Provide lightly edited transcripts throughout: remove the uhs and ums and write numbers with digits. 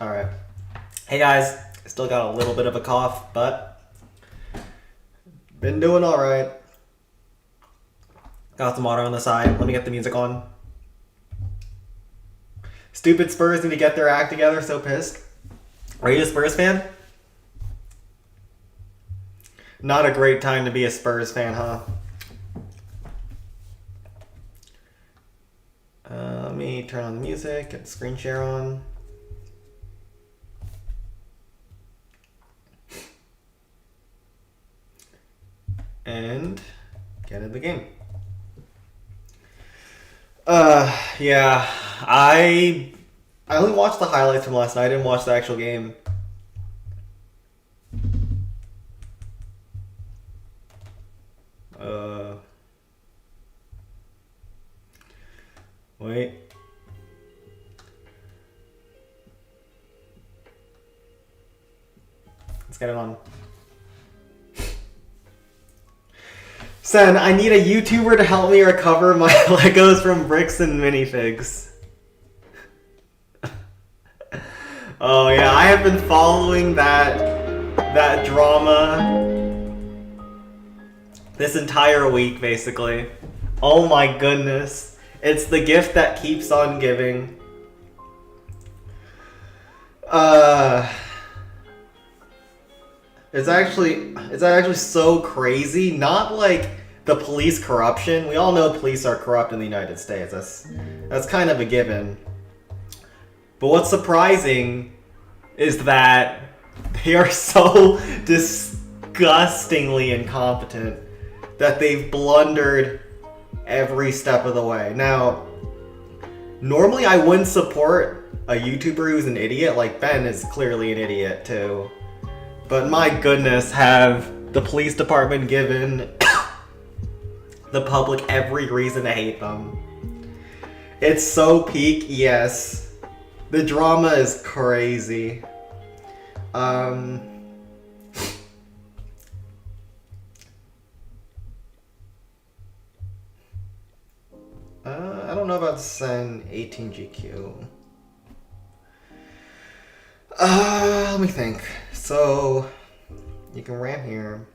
Alright. Hey guys, still got a little bit of a cough, but been doing alright. Got some water on the side. Let me get the music on. Stupid Spurs need to get their act together, so pissed. Are you a Spurs fan? Not a great time to be a Spurs fan, huh? Let me turn on the music, get the screen share on. And get in the game. Yeah, I only watched the highlights from last night. I didn't watch the actual game. Wait. Let's get it on. Sen, I need a YouTuber to help me recover my Legos from bricks and minifigs. Oh yeah, I have been following that drama this entire week, basically. Oh my goodness. It's the gift that keeps on giving. It's actually so crazy. Not like the police corruption. We all know police are corrupt in the United States. That's kind of a given. But what's surprising is that they are so disgustingly incompetent that they've blundered every step of the way. Now, normally I wouldn't support a YouTuber who's an idiot. Like, Ben is clearly an idiot too. But my goodness, have the police department given the public every reason to hate them. It's so peak, yes. The drama is crazy. I don't know about send 18GQ. Let me think. So, you can ram here.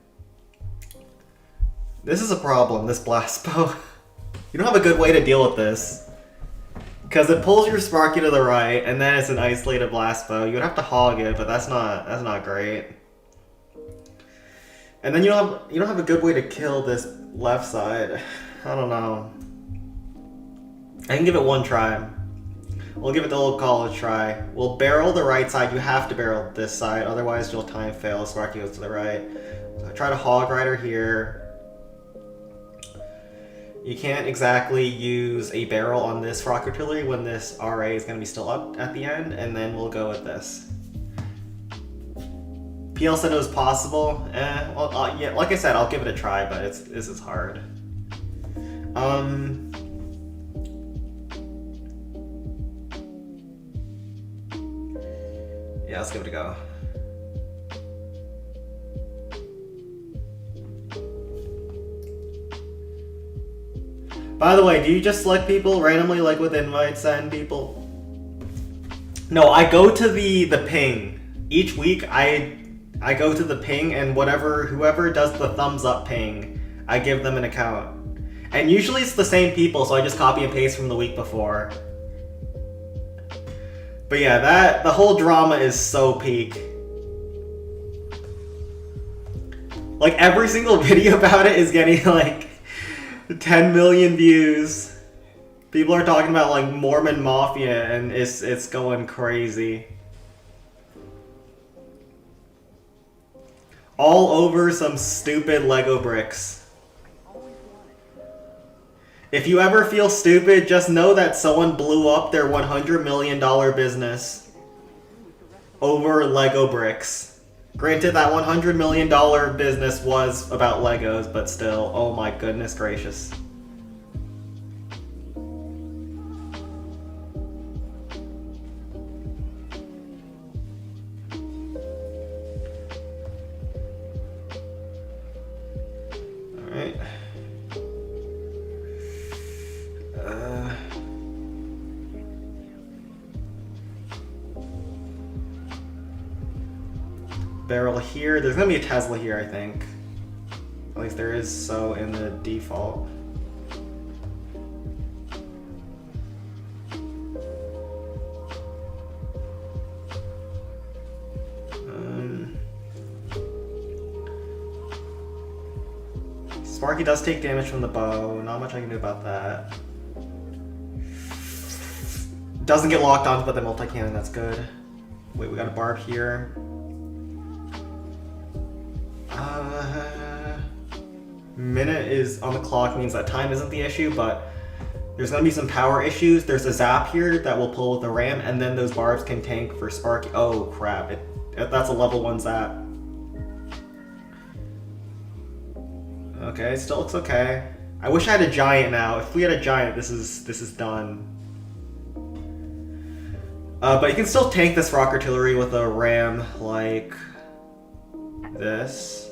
This is a problem, this blast bow. You don't have a good way to deal with this. Because it pulls your Sparky to the right, and then it's an isolated blast bow. You would have to hog it, but that's not great. And then you don't have a good way to kill this left side. I don't know. I can give it one try. We'll give it the old college try. We'll barrel the right side. You have to barrel this side, otherwise you'll time fail. Sparky goes to the right. So try to hog rider here. You can't exactly use a barrel on this rock artillery when this RA is going to be still up at the end, and then we'll go with this. PL said it was possible. Well, yeah, like I said, I'll give it a try, but this is hard. Yeah, let's give it a go. By the way, do you just select people randomly, like with invites and people? No, I go to the ping. Each week, I go to the ping, and whoever does the thumbs up ping, I give them an account. And usually it's the same people, so I just copy and paste from the week before. But yeah, the whole drama is so peak. Like, every single video about it is getting like 10 million views. People are talking about like Mormon Mafia, and it's going crazy. All over some stupid Lego bricks. If you ever feel stupid, just know that someone blew up their $100 million business over Lego bricks. Granted, that $100 million business was about Legos, but still, oh my goodness gracious. Alright. barrel here. There's gonna be a Tesla here, I think. At least there is so in the default. Sparky does take damage from the bow. Not much I can do about that. Doesn't get locked onto the multi-cannon, that's good. Wait, we got a barb here. Minute is on the clock, means that time isn't the issue, but there's gonna be some power issues. There's a zap here that will pull with the ram, and then those barbs can tank for Sparky. Oh crap, that's a level 1 zap. Okay, still looks okay. I wish I had a giant now. If we had a giant, this is done. But you can still tank this rock artillery with a ram like this.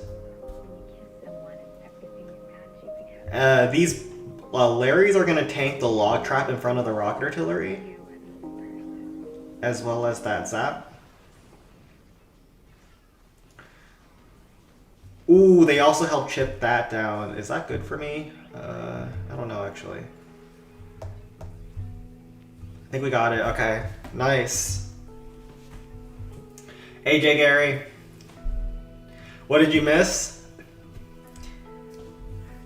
These Larrys are gonna tank the log trap in front of the rocket artillery, as well as that zap. Ooh, they also help chip that down. Is that good for me? I don't know actually. I think we got it. Okay, nice. AJ Gary, what did you miss?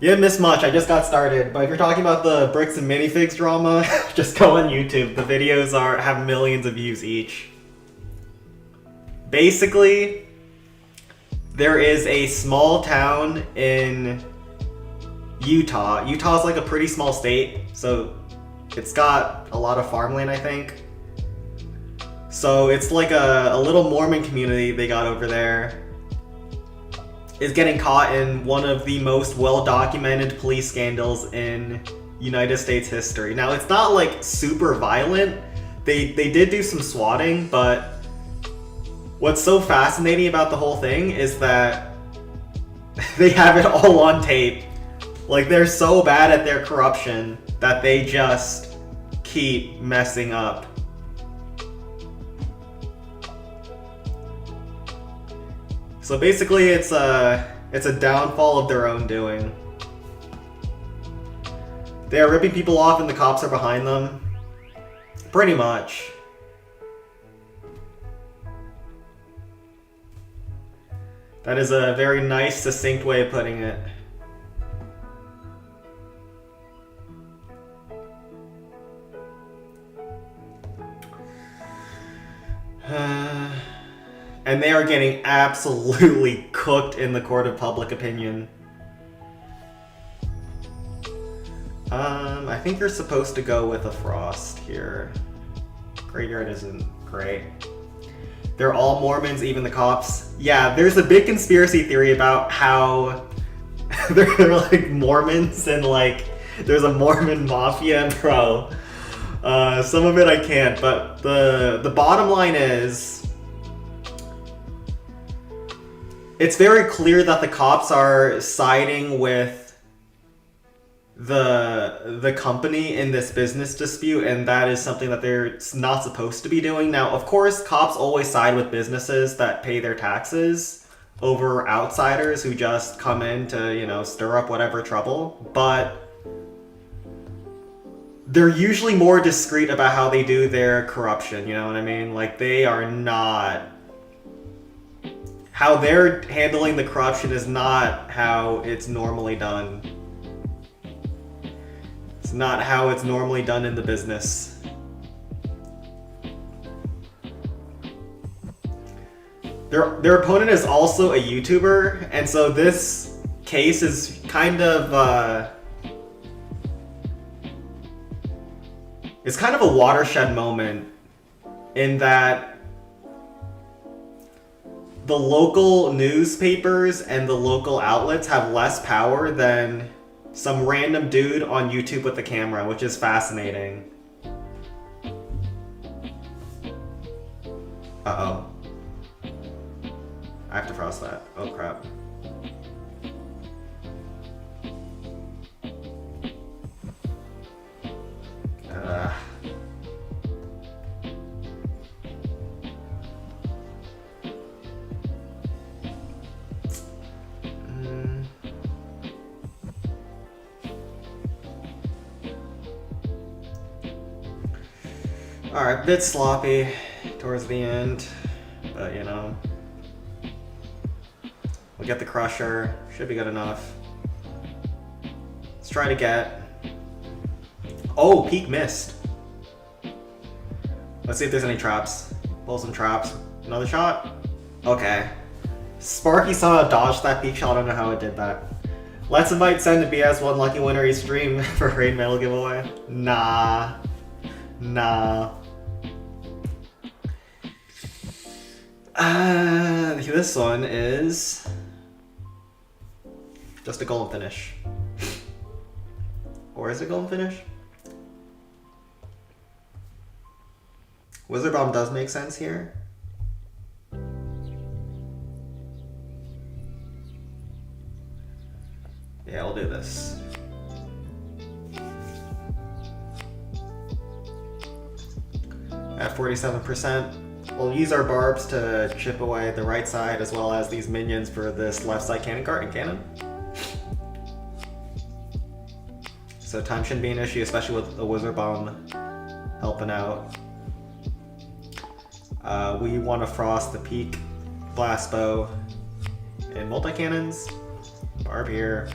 You didn't miss much, I just got started. But if you're talking about the bricks and minifigs drama, just go on YouTube. The videos have millions of views each. Basically, there is a small town in Utah. Utah's like a pretty small state, so it's got a lot of farmland, I think. So it's like a little Mormon community they got over there. Is getting caught in one of the most well-documented police scandals in United States history. Now, it's not like super violent. They did do some swatting, but what's so fascinating about the whole thing is that they have it all on tape. Like, they're so bad at their corruption that they just keep messing up. So basically, it's a downfall of their own doing. They are ripping people off and the cops are behind them. Pretty much. That is a very nice, succinct way of putting it. And they are getting absolutely cooked in the court of public opinion. I think you're supposed to go with a frost here. Graveyard isn't great. They're all Mormons, even the cops. Yeah, there's a big conspiracy theory about how they're like Mormons and like there's a Mormon mafia, bro. Some of it I can't, but the bottom line is it's very clear that the cops are siding with the company in this business dispute, and that is something that they're not supposed to be doing. Now, of course, cops always side with businesses that pay their taxes over outsiders who just come in to, you know, stir up whatever trouble, but they're usually more discreet about how they do their corruption, you know what I mean? Like, they are not... How they're handling the corruption is not how it's normally done. It's not how it's normally done in the business. Their opponent is also a YouTuber, and so this case is kind of it's kind of a watershed moment in that the local newspapers and the local outlets have less power than some random dude on YouTube with a camera, which is fascinating. Uh-oh. I have to frost that. Oh, crap. Alright, bit sloppy towards the end, but you know. We'll get the crusher, should be good enough. Let's try to get... Oh, peak missed. Let's see if there's any traps. Pull some traps. Another shot? Okay. Sparky somehow dodged that peak shot, I don't know how it did that. Let's invite Sen to be as one lucky winner each stream for raid medal giveaway. Nah. Nah. This one is just a golem finish. Or is it golem finish? Wizard Bomb does make sense here. Yeah, we'll do this. At 47%, we'll use our barbs to chip away the right side as well as these minions for this left side cannon cart and cannon. So time shouldn't be an issue, especially with the Wizard Bomb helping out. We want to frost the peak blast bow and multi-cannons. Barb here.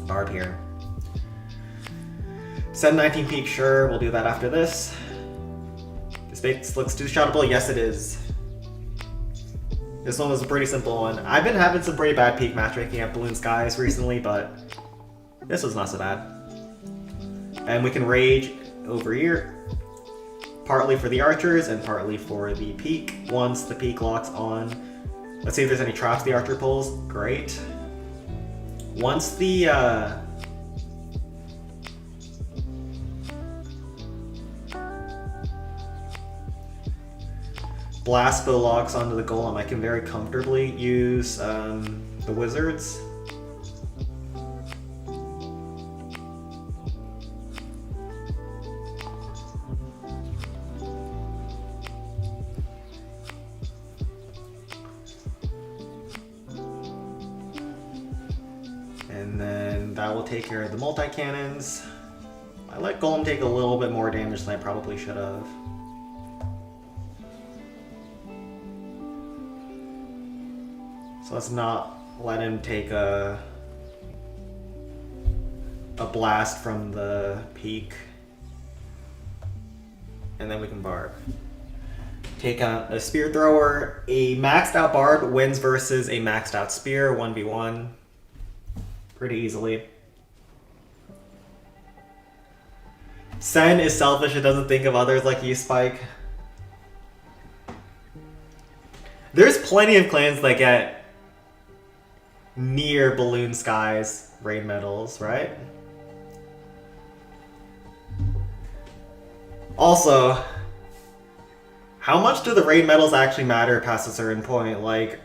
Barb here. Send 19 peak, sure, we'll do that after this. This base looks two-shottable, yes it is. This one was a pretty simple one. I've been having some pretty bad peak matchmaking at Balloon Skies recently, but this was not so bad. And we can rage over here, partly for the archers and partly for the peak. Once the peak locks on, let's see if there's any traps the archer pulls. Great. Once the blast bow locks onto the golem, I can very comfortably use the wizards. And then that will take care of the multi-cannons. I let Golem take a little bit more damage than I probably should have. So let's not let him take a blast from the peak. And then we can barb. Take out a spear thrower. A maxed out barb wins versus a maxed out spear, 1v1. Pretty easily. Sen is selfish and doesn't think of others like you, Spike. There's plenty of clans that get near Balloon Skies raid medals, right? Also, how much do the raid medals actually matter past a certain point? Like,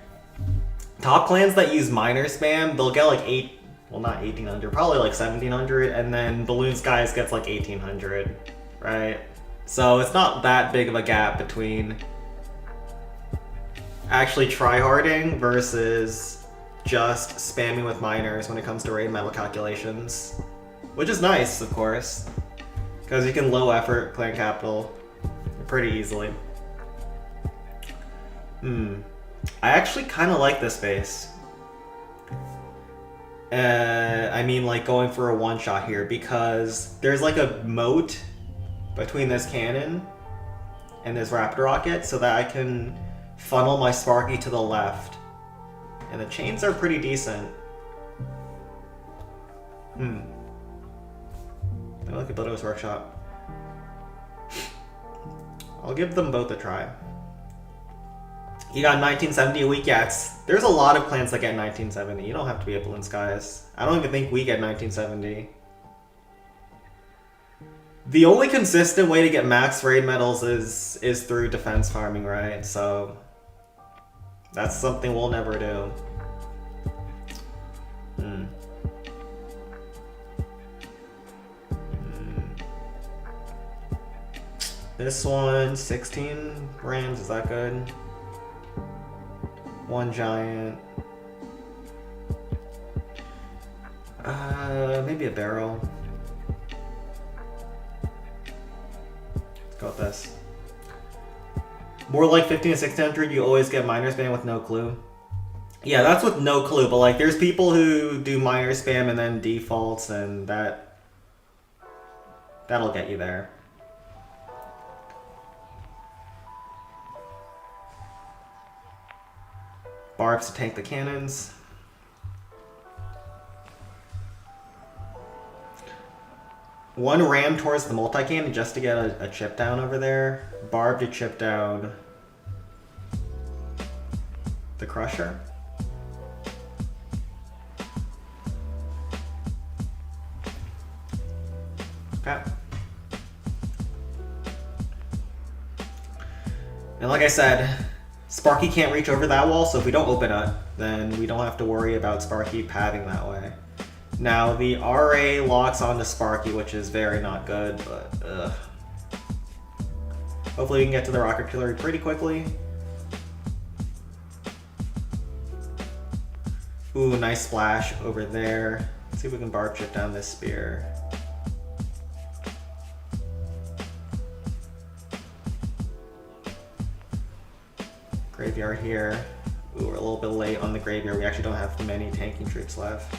top clans that use miner spam, they'll get like well, not 1800, probably like 1700, and then Balloon Skies gets like 1800, right? So it's not that big of a gap between actually tryharding versus just spamming with miners when it comes to raid medal calculations. Which is nice, of course, because you can low effort clan capital pretty easily. I actually kind of like this base. I mean, like, going for a one-shot here, because there's like a moat between this cannon and this raptor rocket so that I can funnel my Sparky to the left. And the chains are pretty decent. I like a Builder's Workshop. I'll give them both a try. You got 1970 a week? Yeah, there's a lot of clans that get 1970. You don't have to be at Balloon Skies. I don't even think we get 1970. The only consistent way to get max raid medals is through defense farming, right? So that's something we'll never do. This one, 16 rams, is that good? One giant. Maybe a barrel. Go with this. More like 15 to 1600, you always get minor spam with no clue. Yeah, that's with no clue, but like there's people who do minor spam and then defaults, and that'll get you there. Barbs to tank the cannons. One ram towards the multi-cannon just to get a chip down over there. Barb to chip down the crusher. Okay. And like I said, Sparky can't reach over that wall, so if we don't open it, then we don't have to worry about Sparky padding that way. Now, the RA locks onto Sparky, which is very not good, but ugh. Hopefully we can get to the rocket artillery pretty quickly. Ooh, nice splash over there. Let's see if we can barb chip down this spear. Graveyard here. Ooh, we're a little bit late on the graveyard. We actually don't have many tanking troops left.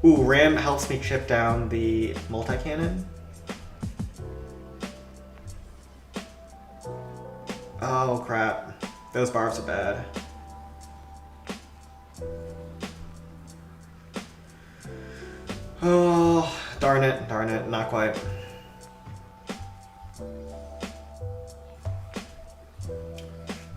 Ooh, Ram helps me chip down the multi-cannon. Oh crap. Those barbs are bad. Oh, darn it, not quite.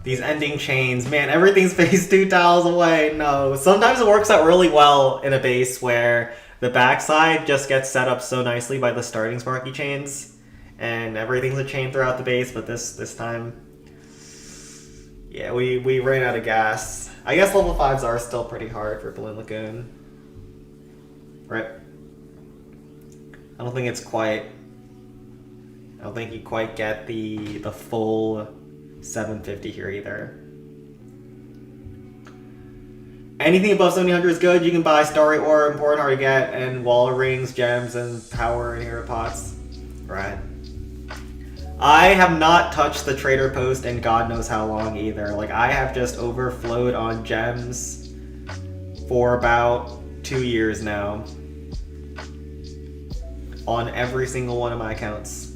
These ending chains, man, everything's phase 2 tiles away. No, sometimes it works out really well in a base where the backside just gets set up so nicely by the starting Sparky chains, and everything's a chain throughout the base. But this time, yeah, we ran out of gas. I guess level 5s are still pretty hard for Balloon Lagoon, right? I don't think it's quite. I don't think you quite get the full 750 here either. Anything above 1700 is good. You can buy Starry Ore, important hard to get, and wall rings, gems, and power and hero pots. Right. I have not touched the trader post in God knows how long either. Like, I have just overflowed on gems for about 2 years now. On every single one of my accounts.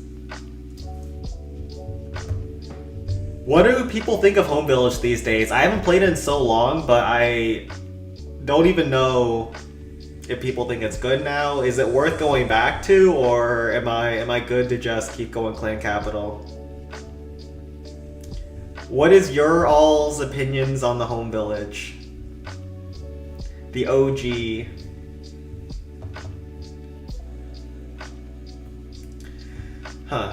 What do people think of Home Village these days? I haven't played it in so long, but I don't even know if people think it's good now. Is it worth going back to, or am I good to just keep going Clan Capital? What is your all's opinions on the Home Village? The OG. Huh.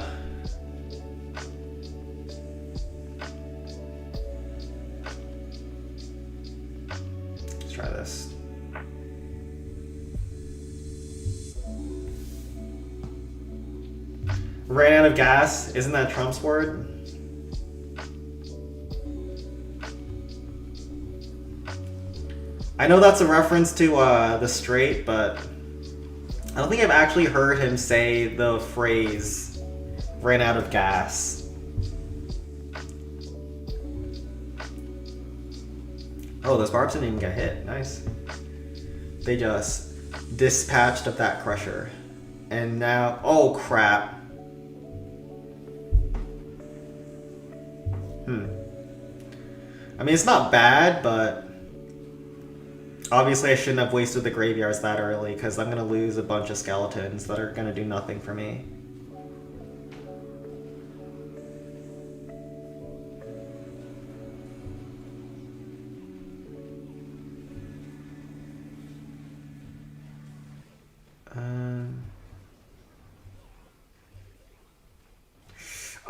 Try this. Ran out of gas. Isn't that Trump's word? I know that's a reference to the Strait, but I don't think I've actually heard him say the phrase "ran out of gas." Oh, those barbs didn't even get hit. Nice. They just dispatched of that crusher. And now... Oh, crap. I mean, it's not bad, but... Obviously, I shouldn't have wasted the graveyards that early, because I'm going to lose a bunch of skeletons that are going to do nothing for me.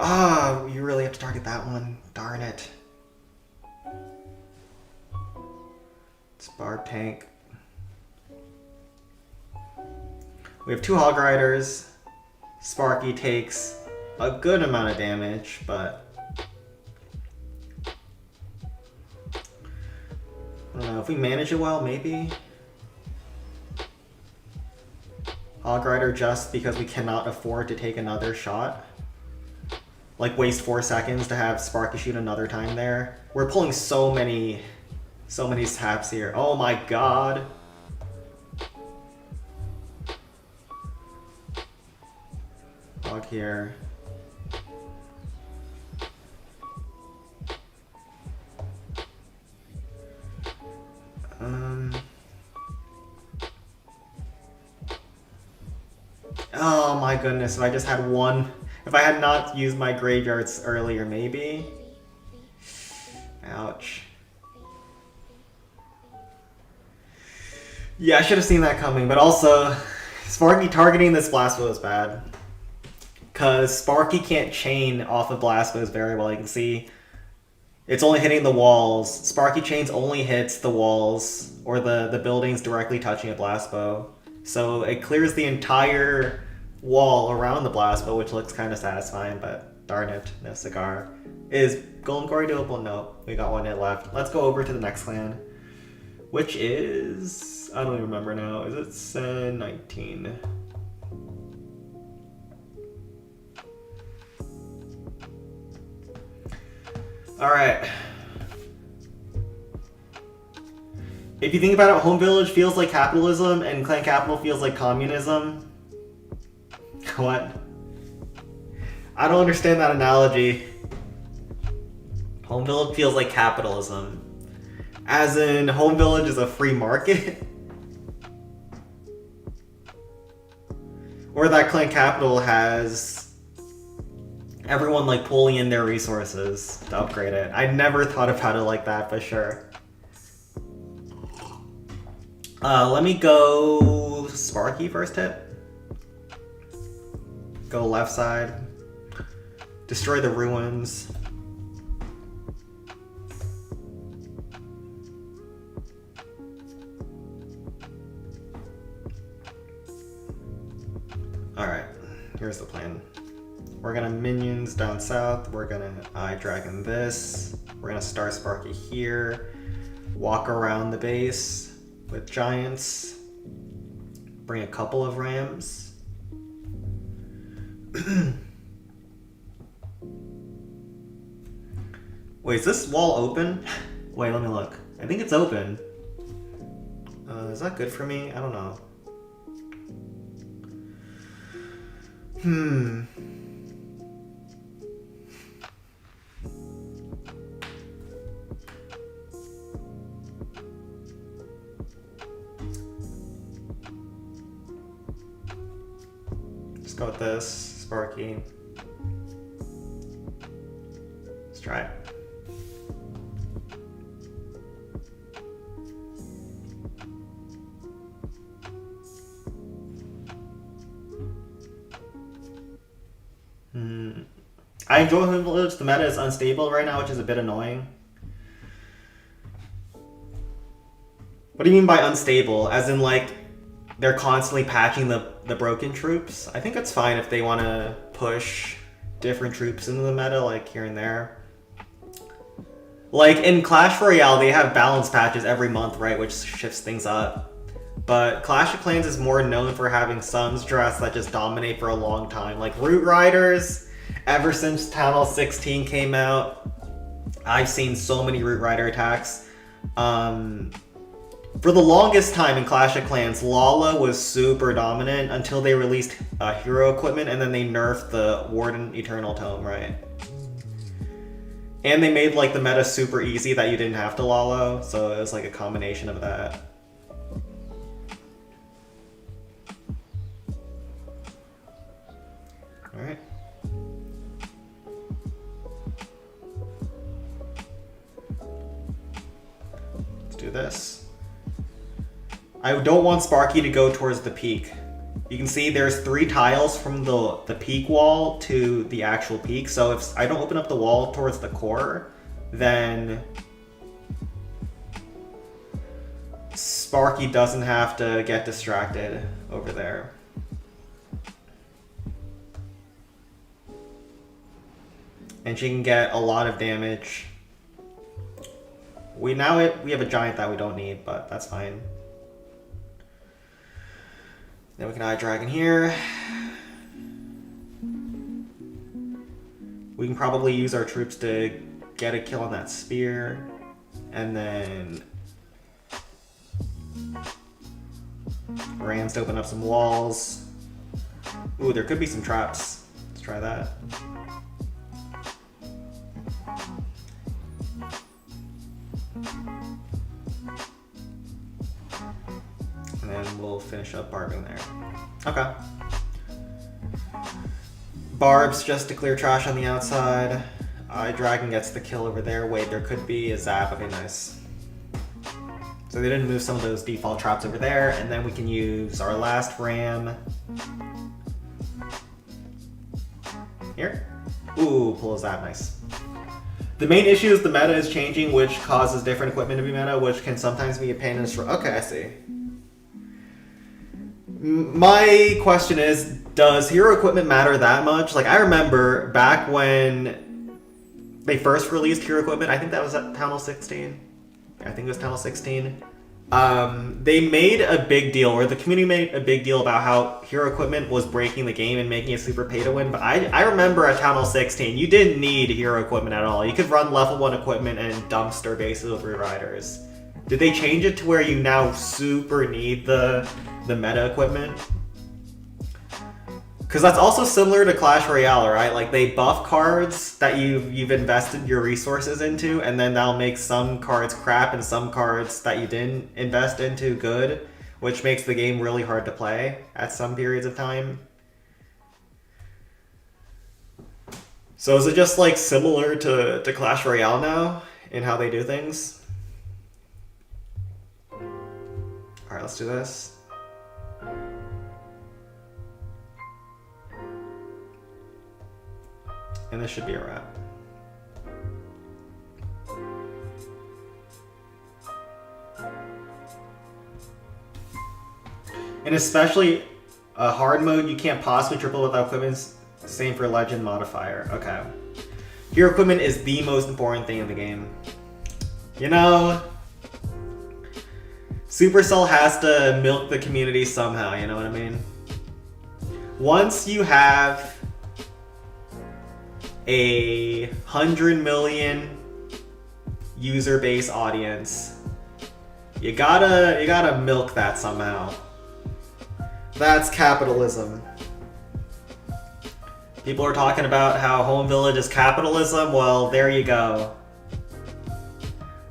Ah, you really have to target that one. Darn it. It's Barb Tank. We have 2 Hog Riders. Sparky takes a good amount of damage, but I don't know we manage it well, maybe. Hog Rider just because we cannot afford to take another shot. Like waste 4 seconds to have Sparky shoot another time there. We're pulling so many taps here. Oh my god. Hog here. Oh my goodness, if I just had one... If I had not used my graveyards earlier, maybe? Ouch. Yeah, I should have seen that coming, but also... Sparky targeting this blast bow is bad. Because Sparky can't chain off of blast bows very well, you can see. It's only hitting the walls. Sparky chains only hits the walls or the buildings directly touching a blast bow. So it clears the entire wall around the blast bow, which looks kind of satisfying, but darn it, no cigar. Is Golden Quarry doable? No, we got 1 hit left. Let's go over to the next clan, which is... I don't even remember now. Is it Sen 19? Alright. If you think about it, Home Village feels like capitalism and Clan Capital feels like communism. What? I don't understand that analogy. Home Village feels like capitalism. As in, Home Village is a free market? Or that Clan Capital has everyone like pulling in their resources to upgrade it. I never thought about it like that, for sure. Let me go Sparky first hit. Go left side. Destroy the ruins. Alright, here's the plan. We're gonna minions down south. We're gonna Eye Dragon this. We're gonna Star Sparky here. Walk around the base with giants. Bring a couple of rams. Wait, is this wall open? Wait, let me look. I think it's open. Is that good for me? I don't know. Let's go with this, Sparky. Let's try it. I enjoy Home Village. The meta is unstable right now, which is a bit annoying. What do you mean by unstable? As in, like, they're constantly patching the broken troops? I think it's fine if they want to push different troops into the meta, like, here and there. Like, in Clash Royale, they have balance patches every month, right, which shifts things up. But Clash of Clans is more known for having some strats that just dominate for a long time. Like, Root Riders... Ever since Town Hall 16 came out, I've seen so many Root Rider attacks. For the longest time in Clash of Clans, Lala was super dominant until they released hero equipment, and then they nerfed the Warden Eternal Tome, right? And they made like the meta super easy that you didn't have to Lala, so it was like a combination of that. Alright. Do this. I don't want Sparky to go towards the peak. You can see there's 3 tiles from the peak wall to the actual peak, so if I don't open up the wall towards the core, then Sparky doesn't have to get distracted over there. And she can get a lot of damage We have a giant that we don't need, but that's fine. Then we can add a dragon here. We can probably use our troops to get a kill on that spear. And then rams to open up some walls. Ooh, there could be some traps. Let's try that. And then we'll finish up barbing there. Okay. Barbs just to clear trash on the outside. Dragon gets the kill over there. Wait, there could be a zap. Okay, nice. So they didn't move some of those default traps over there, and then we can use our last ram. Here. Ooh, pull a zap, nice. The main issue is the meta is changing, which causes different equipment to be meta, which can sometimes be a pain in the Okay, I see. My question is, does hero equipment matter that much? Like, I remember back when they first released hero equipment, I think that was at Town Hall 16. I think it was Town Hall 16. They made a big deal, or the community made a big deal about how hero equipment was breaking the game and making it super pay to win. But I remember at Town Hall 16, you didn't need hero equipment at all. You could run level 1 equipment and dumpster bases with riders. Did they change it to where you now super need the meta equipment? Because that's also similar to Clash Royale, right? Like, they buff cards that you've invested your resources into, and then that'll make some cards crap and some cards that you didn't invest into good, which makes the game really hard to play at some periods of time. So is it just like similar to Clash Royale now in how they do things? Alright, let's do this. And this should be a wrap. And especially a hard mode, you can't possibly triple without equipment. Same for legend modifier. Okay. Hero equipment is the most important thing in the game. You know, Supercell has to milk the community somehow, you know what I mean? Once you have a 100 million user base audience, you gotta milk that somehow. That's capitalism. People are talking about how Home Village is capitalism. Well, there you go.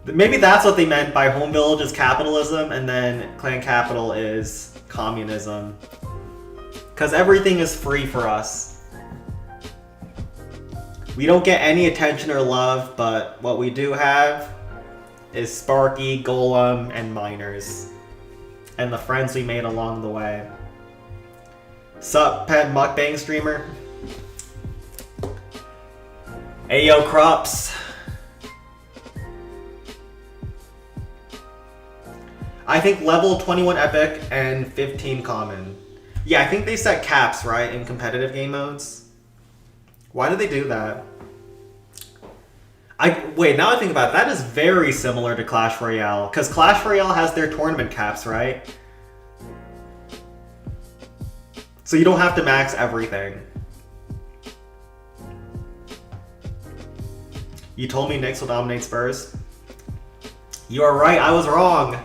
Maybe that's what they meant by Home Village is capitalism, and then Clan Capital is communism. Because everything is free for us. We don't get any attention or love, but what we do have is Sparky, Golem, and Miners. And the friends we made along the way. Sup, pet mukbang streamer? Ayo, Crops. I think level 21 epic and 15 common. Yeah, I think they set caps, right, in competitive game modes. Why did they do that? Wait, now I think about it, that is very similar to Clash Royale, because Clash Royale has their tournament caps, right? So you don't have to max everything. You told me Knicks will dominate Spurs. You are right, I was wrong.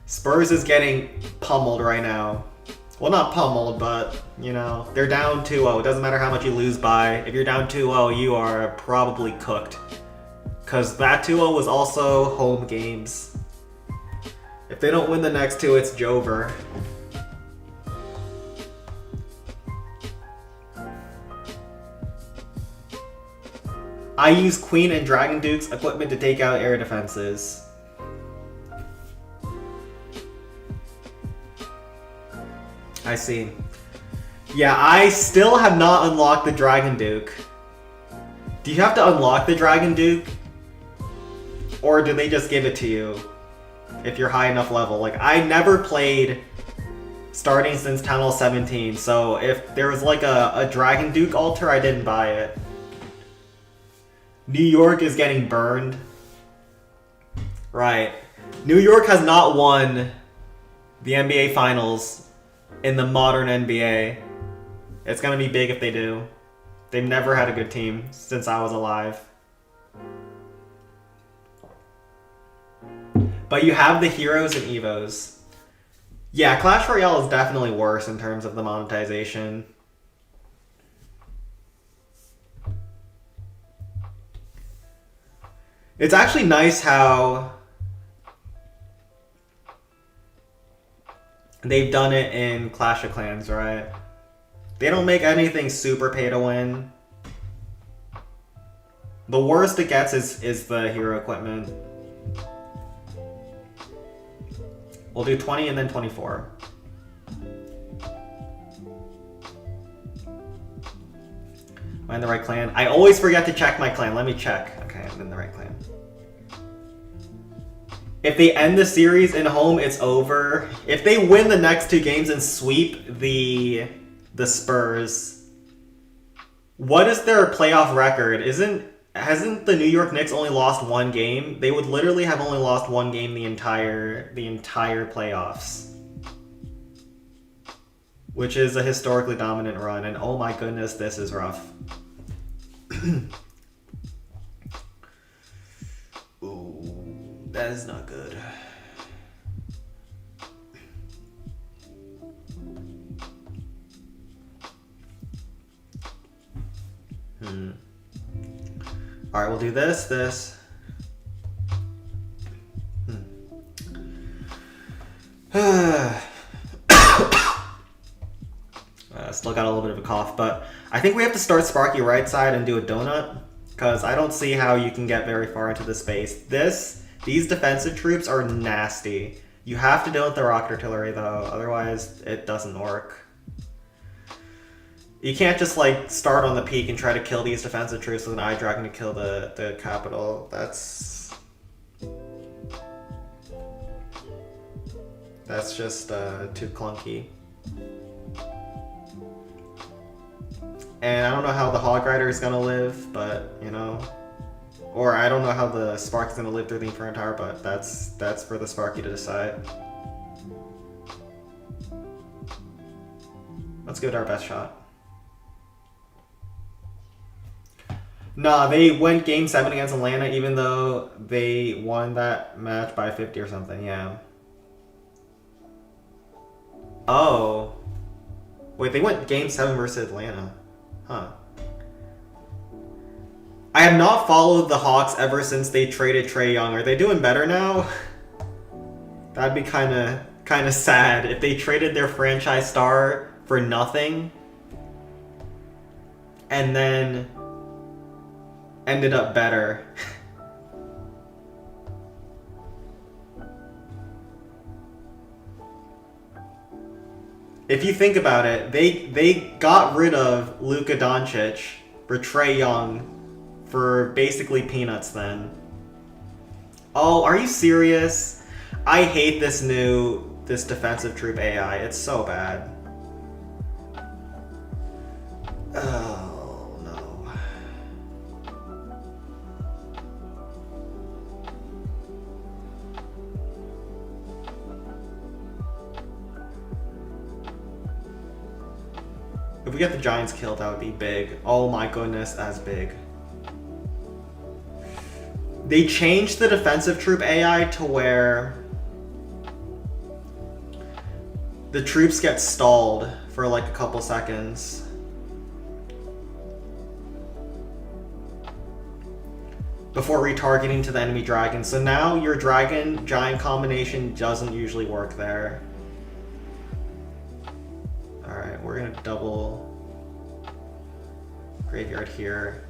Spurs is getting pummeled right now. Well, not pummeled, but, you know, they're down 2-0. It doesn't matter how much you lose by. If you're down 2-0, you are probably cooked. Because that 2-0 was also home games. If they don't win the next two, it's Jover. I use Queen and Dragon Duke's equipment to take out air defenses. I see. Yeah, I still have not unlocked the Dragon Duke. Do you have to unlock the Dragon Duke? Or do they just give it to you if you're high enough level? Like, I never played starting since Town Hall 17, so if there was like a Dragon Duke altar, I didn't buy it. New York is getting burned. Right. New York has not won the NBA Finals in the modern NBA. It's gonna be big if they do. They've never had a good team since I was alive. But you have the Heroes and Evos. Yeah, Clash Royale is definitely worse in terms of the monetization. It's actually nice how they've done it in Clash of Clans, right? They don't make anything super pay to win. The worst it gets is the hero equipment. We'll do 20 and then 24. Am I in the right clan? I always forget to check my clan. Let me check. Okay, I'm in the right clan. If they end the series in home, it's over. If they win the next 2 games and sweep the Spurs, what is their playoff record? Hasn't the New York Knicks only lost 1 game? They would literally have only lost 1 game the entire playoffs, which is a historically dominant run. And oh my goodness, this is rough. Ooh, that is not good. All right, we'll do this. Still got a little bit of a cough, but I think we have to start Sparky right side and do a donut, because I don't see how you can get very far into the space. These defensive troops are nasty. You have to donut the rocket artillery though, otherwise it doesn't work. You can't just like start on the peak and try to kill these defensive troops with an eye dragon to kill the capital. That's just too clunky. And I don't know how the Hog Rider is gonna live, but you know, or I don't know how the Spark is gonna live through the Inferno Tower, but that's for the Sparky to decide. Let's give it our best shot. Nah, they went Game 7 against Atlanta, even though they won that match by 50 or something. Yeah. Oh, wait, they went Game 7 versus Atlanta. Huh. I have not followed the Hawks ever since they traded Trae Young. Are they doing better now? That'd be kind of sad if they traded their franchise star for nothing and then ended up better. If you think about it, they got rid of Luka Doncic for Trae Young for basically peanuts then. Oh, are you serious? I hate this defensive troop AI. It's so bad. Oh no. If we get the Giants killed, that would be big. Oh my goodness, that's big. They changed the defensive troop AI to where the troops get stalled for like a couple seconds. Before retargeting to the enemy dragon. So now your dragon giant combination doesn't usually work there. Alright, we're gonna double graveyard here.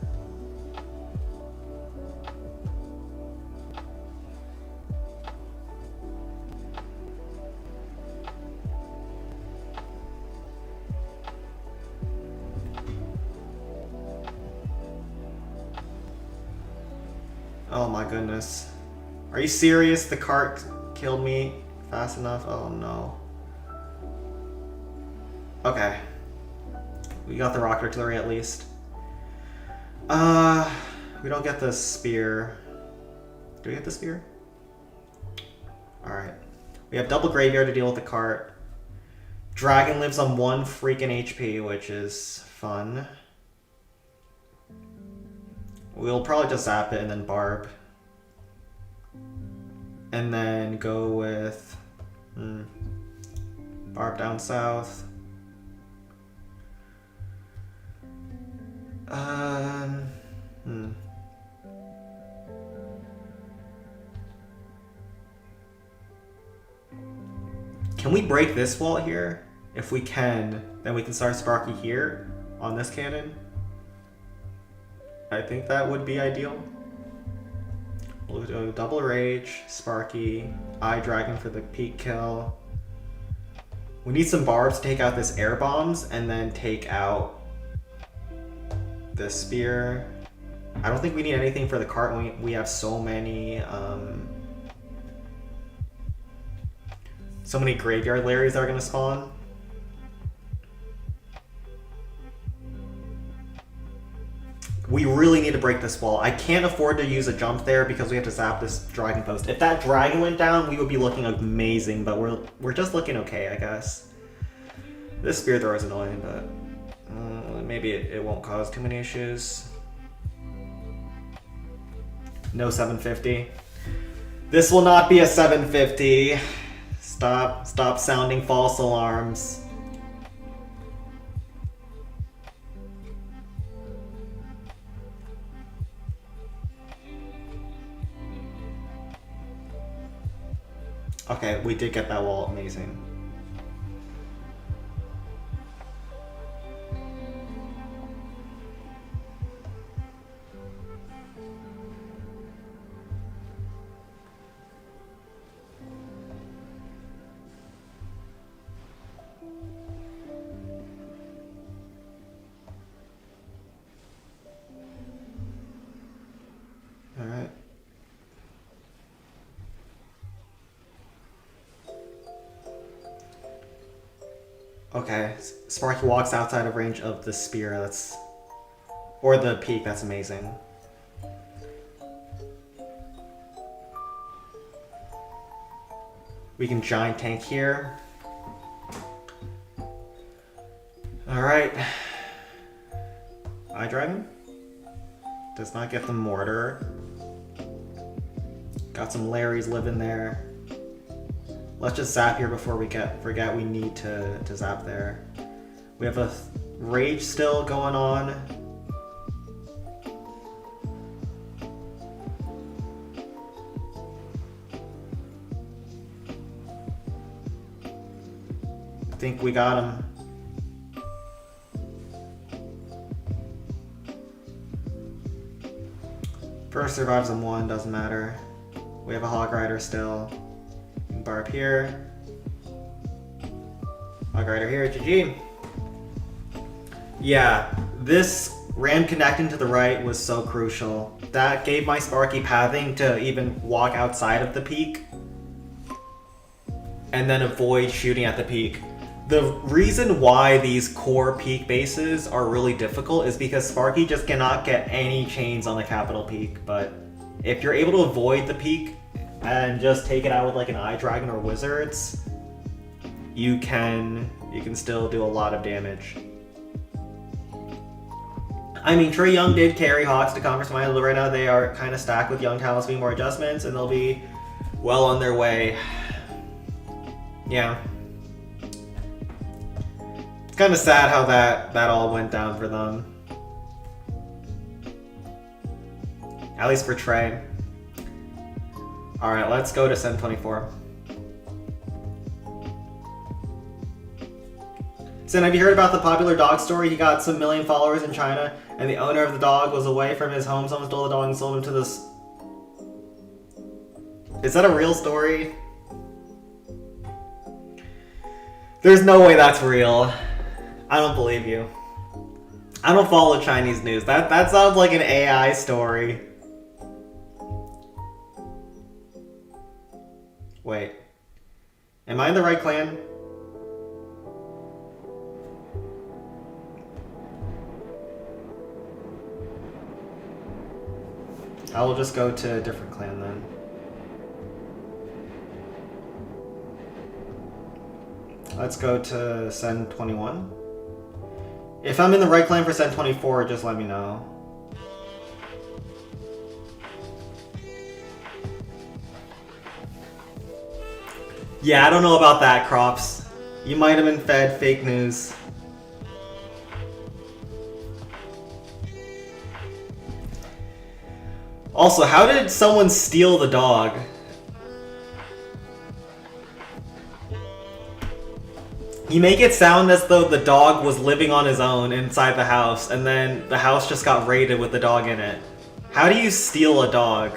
Oh my goodness. Are you serious? The cart killed me fast enough? Oh no. Okay. We got the rocket artillery at least. We don't get the spear. Do we get the spear? Alright. We have double graveyard to deal with the cart. Dragon lives on 1 freaking HP, which is fun. We'll probably just zap it and then barb. And then go with... barb down south. Can we break this wall here? If we can, then we can start Sparky here on this cannon. I think that would be ideal. We'll do double rage, Sparky, Eye Dragon for the peak kill. We need some barbs to take out this air bombs and then take out this spear. I don't think we need anything for the cart. We have so many graveyard Larrys that are gonna spawn. We really need to break this wall. I can't afford to use a jump there because we have to zap this dragon post. If that dragon went down, we would be looking amazing, but we're just looking okay, I guess. This spear thrower is annoying, but maybe it won't cause too many issues. No 750. This will not be a 750. Stop sounding false alarms. Okay, we did get that wall. Amazing. All right. Okay, Sparky walks outside of range of the spear, or the peak, that's amazing. We can giant tank here. Alright. Eye Dragon? Does not get the mortar. Got some Larrys living there. Let's just zap here before we forget we need to zap there. We have a rage still going on. I think we got him. First survives on 1, doesn't matter. We have a Hog Rider still. Barb here. Hog Rider here, GG. Yeah, this ram connecting to the right was so crucial. That gave my Sparky pathing to even walk outside of the peak and then avoid shooting at the peak. The reason why these core peak bases are really difficult is because Sparky just cannot get any chains on the capital peak, but if you're able to avoid the peak and just take it out with like an Eye Dragon or Wizards, you can still do a lot of damage. I mean, Trae Young did carry Hawks to Conference Finals, but right now they are kind of stacked with young talents being more adjustments, and they'll be well on their way. Yeah. It's kind of sad how that all went down for them. At least for Trae. Alright, let's go to 724. Sin, have you heard about the popular dog story? He got some million followers in China, and the owner of the dog was away from his home. Someone stole the dog and sold him to this... Is that a real story? There's no way that's real. I don't believe you. I don't follow Chinese news. That sounds like an AI story. Wait. Am I in the right clan? I will just go to a different clan then. Let's go to Sen 21. If I'm in the right clan for Sen 24, just let me know. Yeah, I don't know about that, Crops. You might have been fed fake news. Also, how did someone steal the dog? You make it sound as though the dog was living on his own inside the house, and then the house just got raided with the dog in it. How do you steal a dog?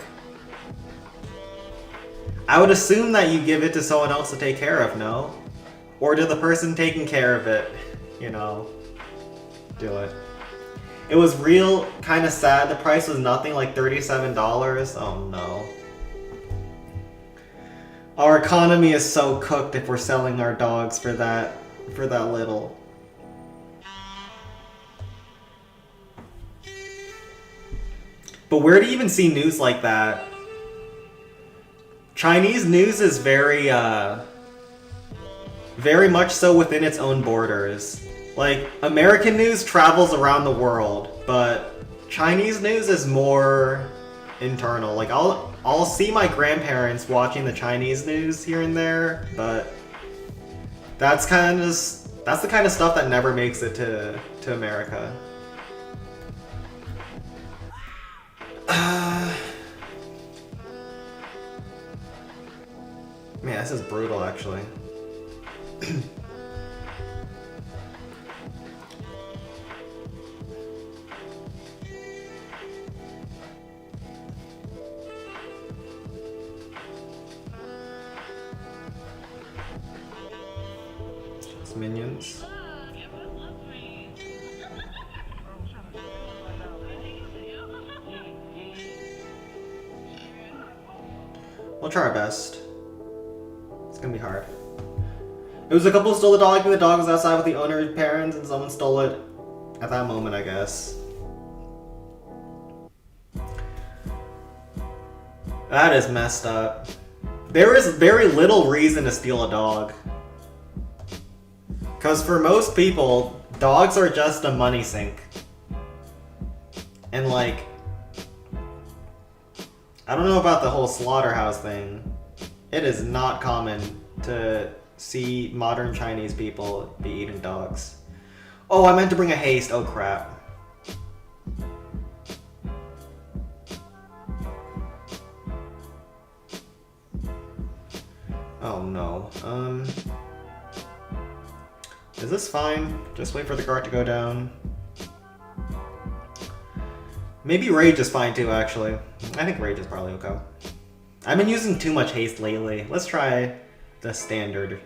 I would assume that you give it to someone else to take care of, no? Or did the person taking care of it, you know, do it? It was real kind of sad. The price was nothing, like $37. Oh no. Our economy is so cooked if we're selling our dogs for that little. But where do you even see news like that? Chinese news is very much so within its own borders. Like, American news travels around the world, but Chinese news is more internal. Like, I'll see my grandparents watching the Chinese news here and there, but that's the kind of stuff that never makes it to America. Man, this is brutal, actually. Minions. We'll try our best. It's gonna be hard. It was a couple who stole the dog, and the dog was outside with the owner's parents, and someone stole it at that moment, I guess. That is messed up. There is very little reason to steal a dog. Because for most people, dogs are just a money sink. And like, I don't know about the whole slaughterhouse thing. It is not common to see modern Chinese people be eating dogs. Oh, I meant to bring a haste. Oh crap. Oh no. Is this fine? Just wait for the cart to go down. Maybe Rage is fine too, actually. I think Rage is probably okay. I've been using too much haste lately. Let's try the standard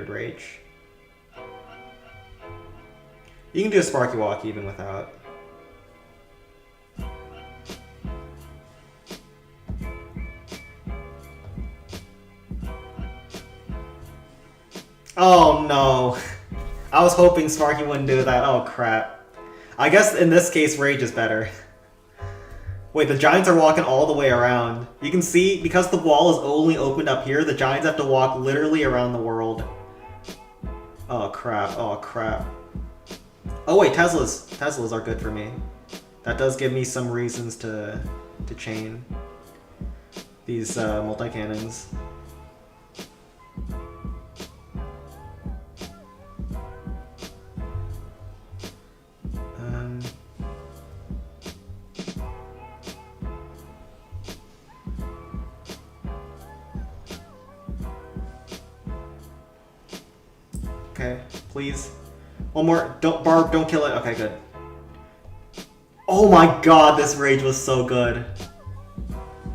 Rage. You can do a Sparky Walk even without. Oh no. I was hoping Sparky wouldn't do that. Oh crap. I guess in this case, Rage is better. Wait, the Giants are walking all the way around. You can see, because the wall is only opened up here, the Giants have to walk literally around the world. Oh crap, oh crap. Oh wait, Teslas are good for me. That does give me some reasons to chain these multi-cannons. Okay, please. One more. Don't, Barb, don't kill it. Okay, good. Oh my god, this Rage was so good.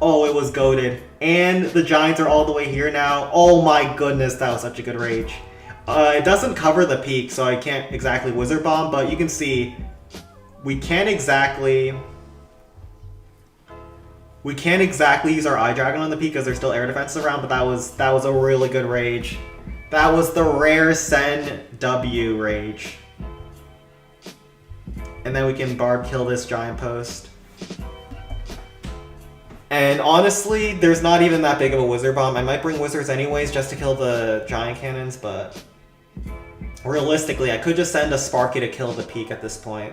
Oh, it was goated. And the Giants are all the way here now. Oh my goodness, that was such a good Rage. It doesn't cover the peak, so I can't exactly Wizard Bomb, but you can see we can't exactly use our Eye Dragon on the peak because there's still air defenses around, but that was a really good Rage. That was the rare Sen W Rage. And then we can Barb kill this Giant Post. And honestly, there's not even that big of a Wizard Bomb. I might bring Wizards anyways just to kill the Giant Cannons, but Realistically, I could just send a Sparky to kill the Peak at this point.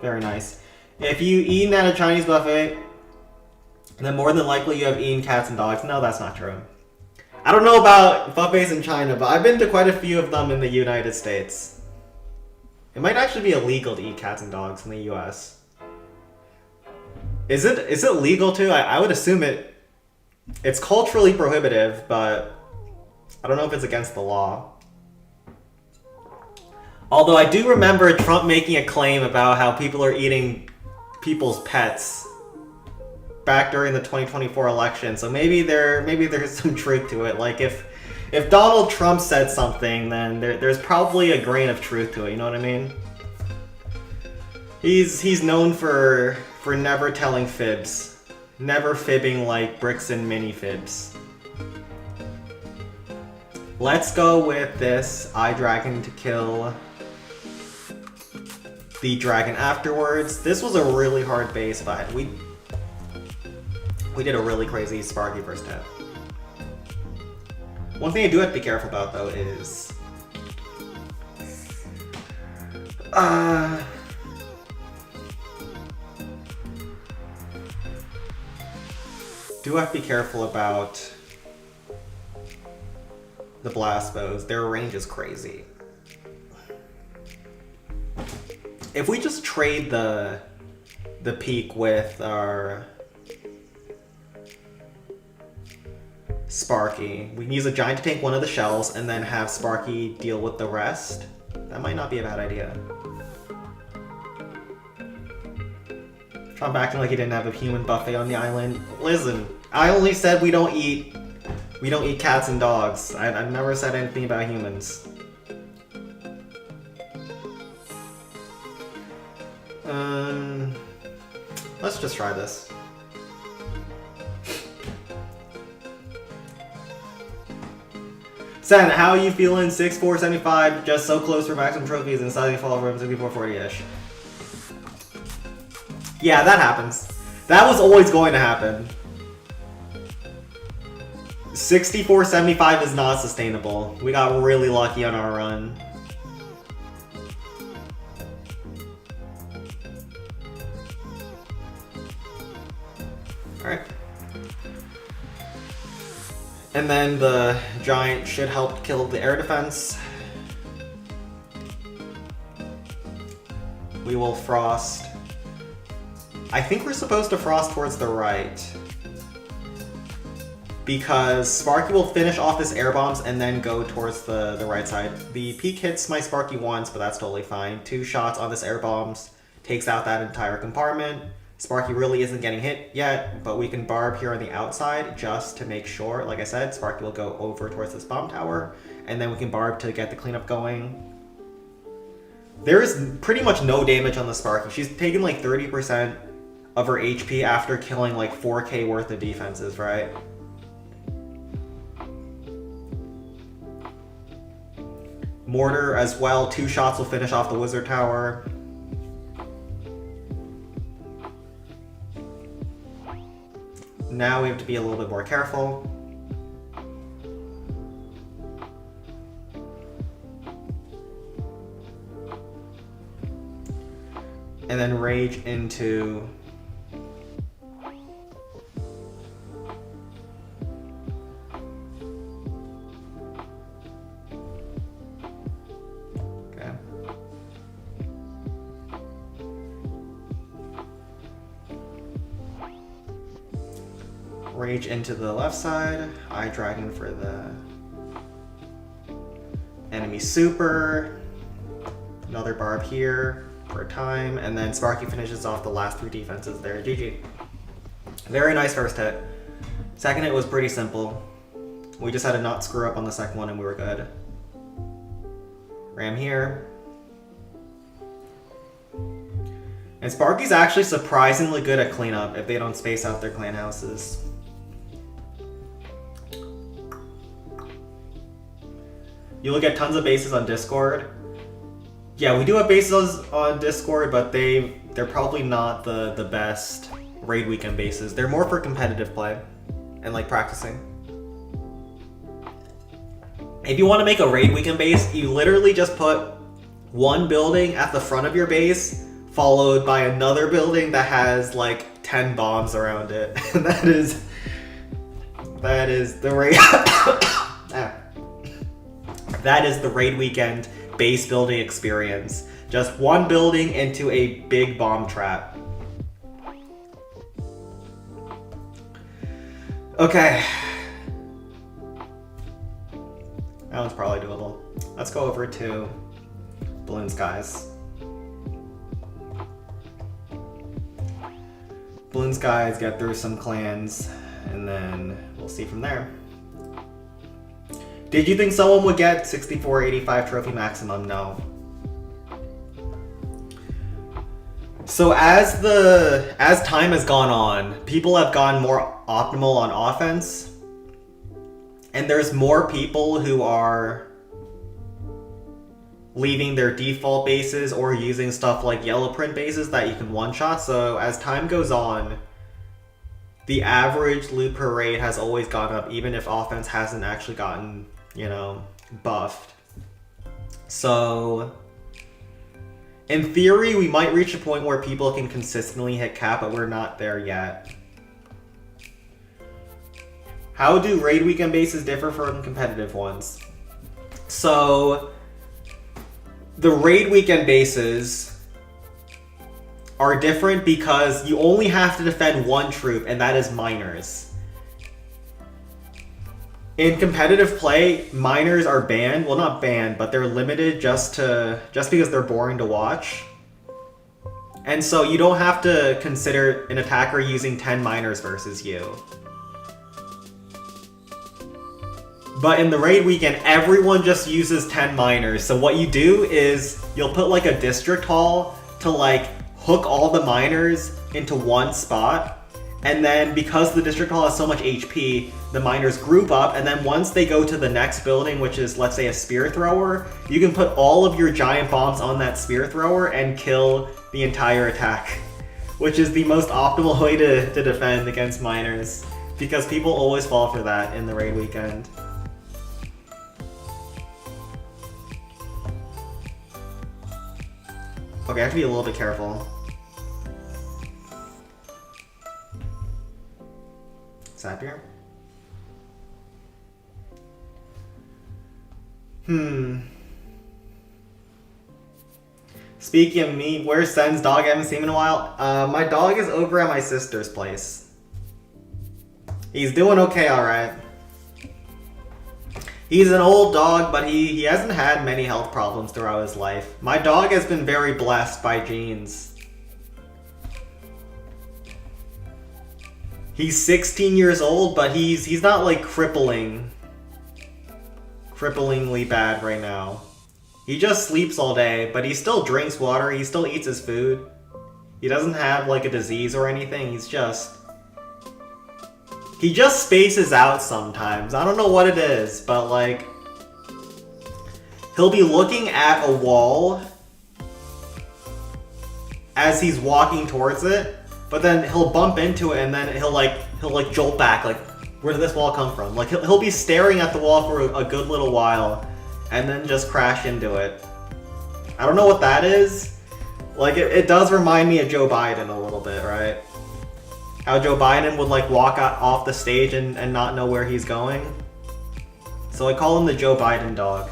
Very nice. If you eat at a Chinese buffet, then more than likely you have eaten cats and dogs. No, that's not true. I don't know about buffets in China, but I've been to quite a few of them in the United States. It might actually be illegal to eat cats and dogs in the US. Is it legal too? I would assume it's culturally prohibitive, but I don't know if it's against the law. Although I do remember Trump making a claim about how people are eating people's pets back during the 2024 election, so maybe there's some truth to it. Like if Donald Trump said something, then there's probably a grain of truth to it. You know what I mean? He's known for never telling fibs, never fibbing like bricks and mini fibs. Let's go with this Eye Dragon to kill the dragon afterwards. This was a really hard base, but we did a really crazy Sparky first hit. One thing I do have to be careful about though is do have to be careful about the blast bows. Their range is crazy. If we just trade the Peak with our Sparky, we can use a giant to take one of the shells and then have Sparky deal with the rest. That might not be a bad idea. Trump acting like he didn't have a human buffet on the island. Listen, I only said we don't eat cats and dogs. I've never said anything about humans. Let's just try this. Sen, how are you feeling? 6'4", just so close for maximum trophies and slightly fall from 6440-ish. Yeah, that happens. That was always going to happen. 6475 is not sustainable. We got really lucky on our run. Alright. And then the giant should help kill the air defense. We will frost. I think we're supposed to frost towards the right, because Sparky will finish off his air bombs and then go towards the right side. The Peak hits my Sparky once, but that's totally fine. 2 shots on this air bombs takes out that entire compartment. Sparky really isn't getting hit yet, but we can barb here on the outside just to make sure. Like I said, Sparky will go over towards this bomb tower, and then we can barb to get the cleanup going. There is pretty much no damage on the Sparky. She's taken like 30% of her HP after killing like 4k worth of defenses, right? Mortar as well, 2 shots will finish off the wizard tower. Now we have to be a little bit more careful. And then rage into rage into the left side, Eye Dragon for the enemy super, another barb here for time, and then Sparky finishes off the last 3 defenses there. GG. Very nice first hit. Second hit was pretty simple. We just had to not screw up on the second one and we were good. Ram here. And Sparky's actually surprisingly good at cleanup if they don't space out their clan houses. You will get tons of bases on Discord. Yeah, we do have bases on Discord, but they're probably not the best raid weekend bases. They're more for competitive play and like practicing. if you want to make a raid weekend base, you literally just put one building at the front of your base, followed by another building that has like 10 bombs around it. And that is the raid. That is the raid weekend base building experience. Just one building into a big bomb trap. Okay. That one's probably doable. Let's go over to Balloon Skies. Balloon Skies, get through some clans, and then we'll see from there. Did you think someone would get 6485 trophy maximum? No. So as time has gone on, people have gotten more optimal on offense, and there's more people who are leaving their default bases or using stuff like yellow print bases that you can one-shot. So as time goes on, the average loot per raid has always gone up, even if offense hasn't actually gotten, buffed. So in theory, we might reach a point where people can consistently hit cap, but we're not there yet. How do raid weekend bases differ from competitive ones? So the raid weekend bases are different because you only have to defend one troop, and that is miners. In competitive play, miners are banned. Well, not banned, but they're limited just because they're boring to watch. And so you don't have to consider an attacker using 10 miners versus you. But in the raid weekend, everyone just uses 10 miners. So what you do is you'll put like a district hall to like hook all the miners into one spot. And then because the district hall has so much HP, the miners group up, and then once they go to the next building, which is, let's say, a spear thrower, you can put all of your giant bombs on that spear thrower and kill the entire attack, which is the most optimal way to defend against miners, because people always fall for that in the raid weekend. Okay, I have to be a little bit careful. Zapier? Speaking of me, where's Sen's dog? I haven't seen him in a while. My dog is over at my sister's place. He's doing okay, alright. He's an old dog, but he hasn't had many health problems throughout his life. My dog has been very blessed by genes. He's 16 years old, but he's not like cripplingly bad right now. He just sleeps all day, but he still drinks water, he still eats his food. He doesn't have like a disease or anything, he just spaces out sometimes. I don't know what it is, but like, he'll be looking at a wall as he's walking towards it, but then he'll bump into it and then he'll jolt back, like, where did this wall come from? Like, he'll be staring at the wall for a good little while and then just crash into it. I don't know what that is. Like, it does remind me of Joe Biden a little bit, right? How Joe Biden would like walk off the stage and not know where he's going. So I call him the Joe Biden dog.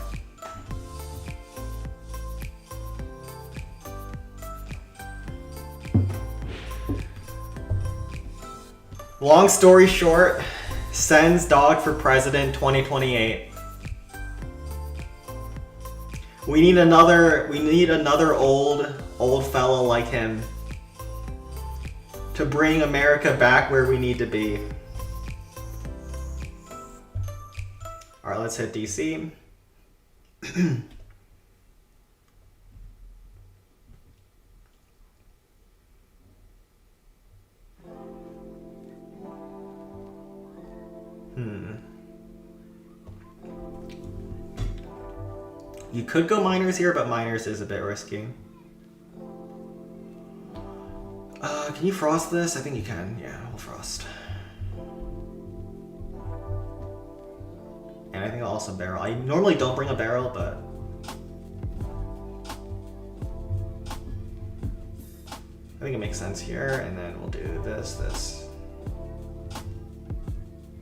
Long story short, Sen's dog for president 2028. We need another old fellow like him to bring America back where we need to be. Alright, let's hit DC. You could go miners here, but miners is a bit risky. Can you frost this? I think you can. Yeah, we'll frost. And I think think I'll also barrel. I normally don't bring a barrel, but I think it makes sense here. And then we'll do this, this,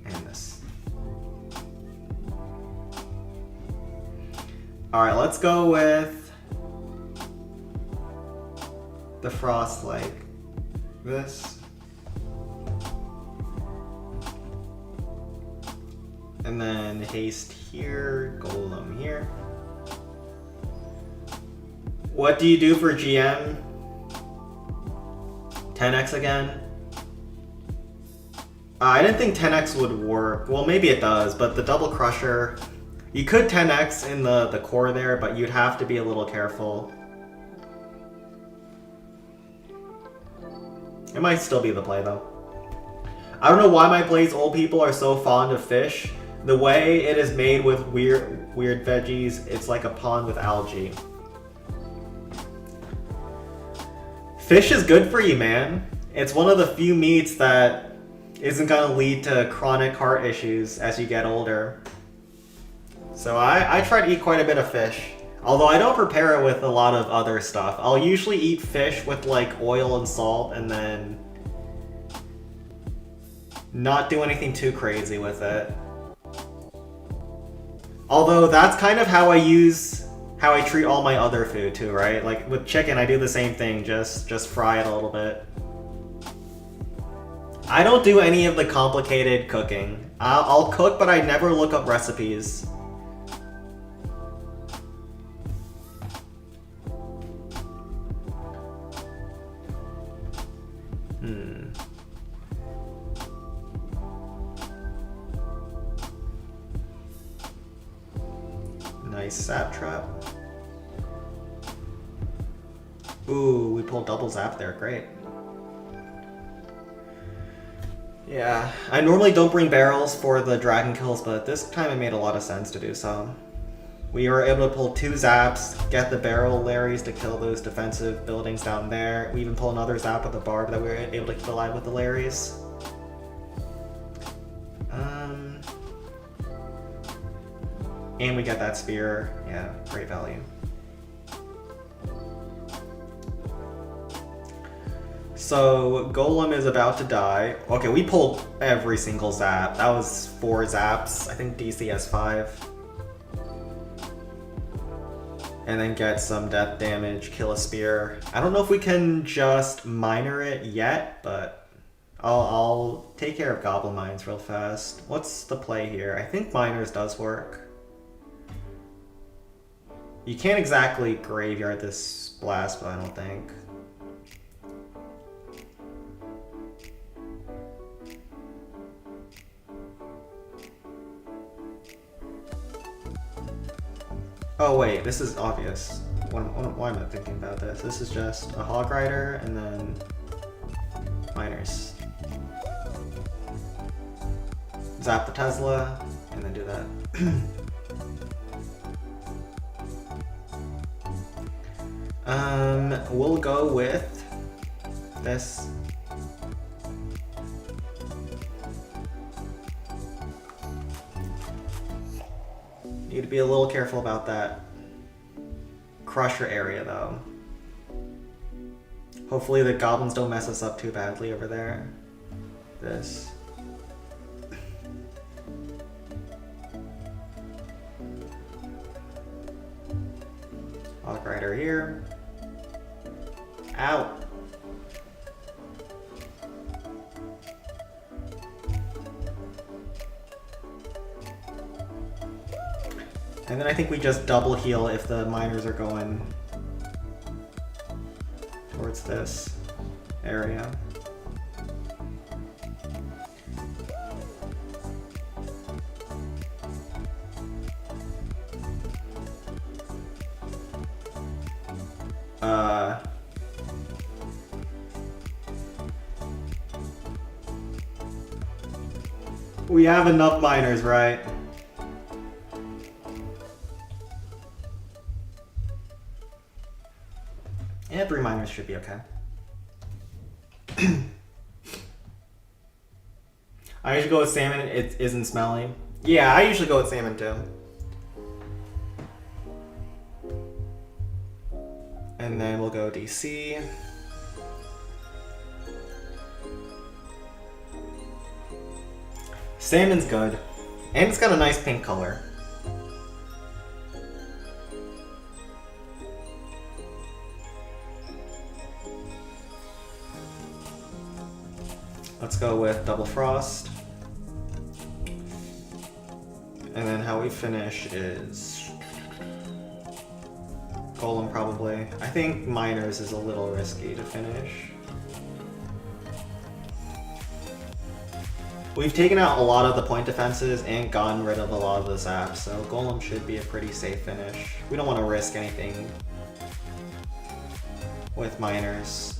and this. All right, let's go with the frost like this. And then haste here, golem here. What do you do for GM? 10x again? I didn't think 10x would work. Well, maybe it does, but the double crusher, you could 10x in the core there, but you'd have to be a little careful. It might still be the play though. I don't know why my Blaze old people are so fond of fish. The way it is made with weird veggies, it's like a pond with algae. Fish is good for you, man. It's one of the few meats that isn't gonna lead to chronic heart issues as you get older. So I try to eat quite a bit of fish. Although I don't prepare it with a lot of other stuff. I'll usually eat fish with like oil and salt and then not do anything too crazy with it. Although that's kind of how I treat all my other food too, right? Like with chicken, I do the same thing, just fry it a little bit. I don't do any of the complicated cooking. I'll cook, but I never look up recipes. Nice zap trap. Ooh, we pulled double zap there, great. Yeah, I normally don't bring barrels for the dragon kills, but this time it made a lot of sense to do so. We were able to pull 2 zaps, get the barrel Larrys to kill those defensive buildings down there. We even pull another zap with the barb that we were able to keep alive with the Larrys. And we get that spear. Yeah, great value. So Golem is about to die. Okay, we pulled every single zap. That was 4 zaps. I think DC has 5. And then get some death damage, kill a spear. I don't know if we can just miner it yet, but I'll take care of goblin mines real fast. What's the play here? I think miners does work. You can't exactly graveyard this blast, but I don't think. Oh wait, this is obvious. Why am I thinking about this? This is just a hog rider and then miners. Zap the Tesla and then do that. We'll go with this. Need to be a little careful about that crusher area though. Hopefully the goblins don't mess us up too badly over there. This. Hog rider here. Ow. And then I think we just double heal if the miners are going towards this area. We have enough miners, right? Yeah, 3 miners should be okay. I usually go with salmon, it isn't smelly. Yeah, I usually go with salmon too. And then we'll go DC. Salmon's good. And it's got a nice pink color. Let's go with Double Frost. And then how we finish is Golem probably. I think Miners is a little risky to finish. We've taken out a lot of the point defenses and gotten rid of a lot of the zaps, so Golem should be a pretty safe finish. We don't want to risk anything with Miners.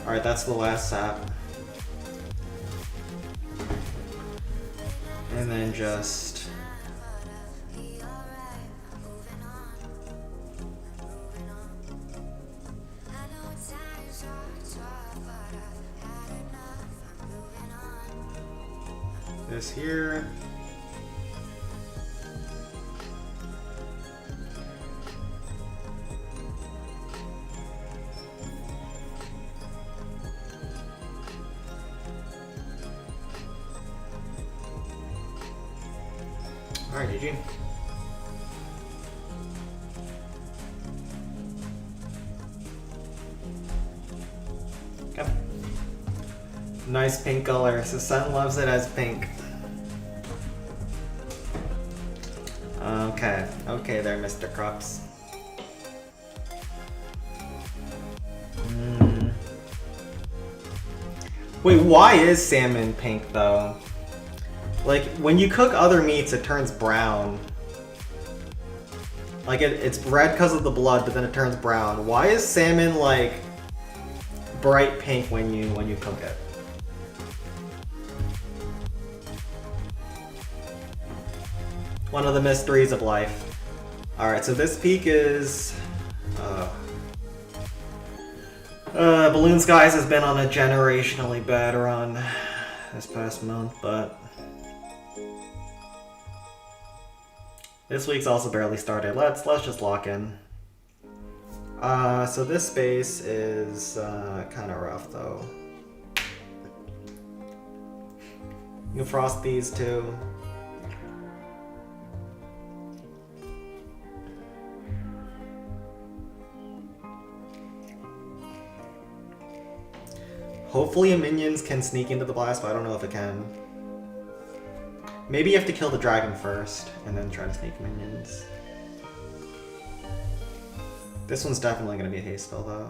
Alright, that's the last sap. And then just... this here. Alright, GG. Okay. Nice pink color. So Sun loves it as pink. Okay. Okay there, Mr. Crux. Wait, why is salmon pink though? Like, when you cook other meats, it turns brown. Like, it's red because of the blood, but then it turns brown. Why is salmon, like, bright pink when you cook it? One of the mysteries of life. Alright, so this peak is... Balloon Skies has been on a generationally bad run this past month, but... this week's also barely started. Let's just lock in. So this space is kind of rough though. You can frost these too. Hopefully minions can sneak into the blast, but I don't know if it can. Maybe you have to kill the dragon first, and then try to sneak minions. This one's definitely going to be a haste spell, though.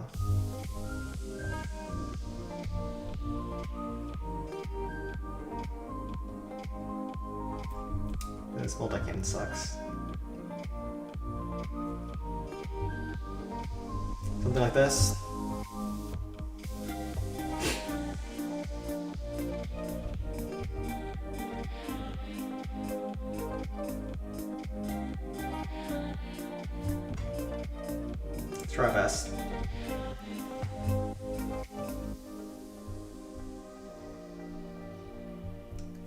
This multi-cannon sucks. Something like this. Try best.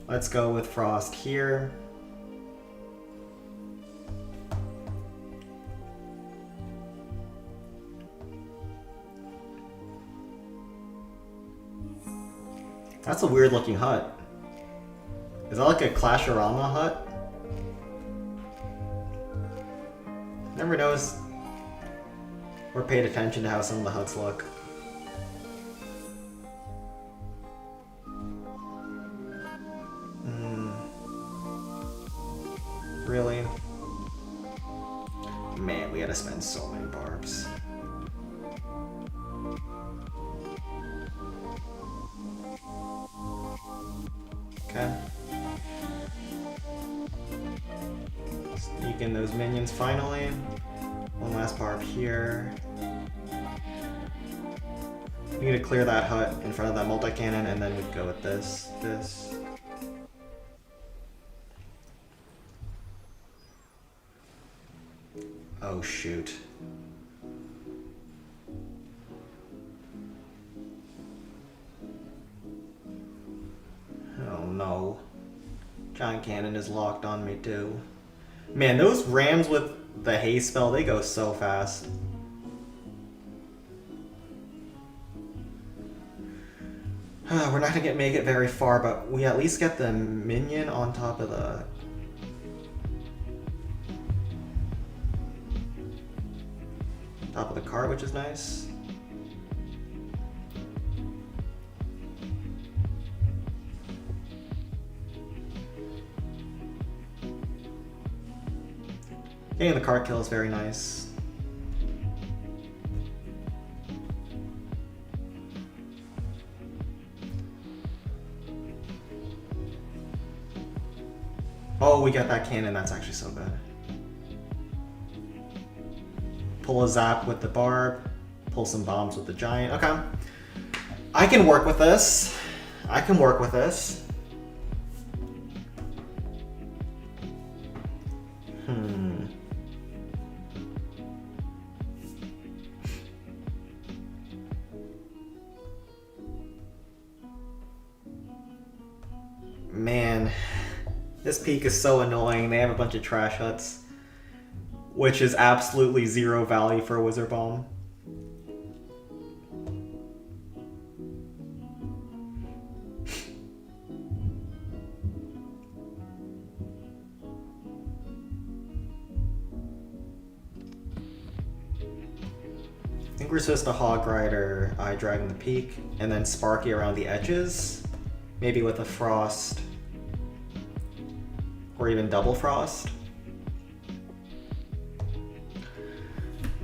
Let's go with Frost here. That's a weird looking hut. Is that like a Clash-orama hut? Never noticed or paid attention to how some of the huts look. Really? Man, we had to spend so many barbs. Okay. Sneak in those minions finally. One last barb here. We need to clear that hut in front of that multi-cannon, and then we go with this. Oh, shoot. Oh, no. Giant Cannon is locked on me, too. Man, those rams with the haste spell, they go so fast. We're not gonna make it very far, but we at least get the minion on top of the... top of the cart, which is nice. Getting the cart kill is very nice. Oh, we got that cannon. That's actually so good. Pull a zap with the barb. Pull some bombs with the giant. Okay. I can work with this. I can work with this. Man, this peak is so annoying. They have a bunch of trash huts, which is absolutely zero value for a wizard bomb. I think we're supposed to Hog Rider, Eye Dragon the peak, and then Sparky around the edges. Maybe with a Frost. Or even double Frost.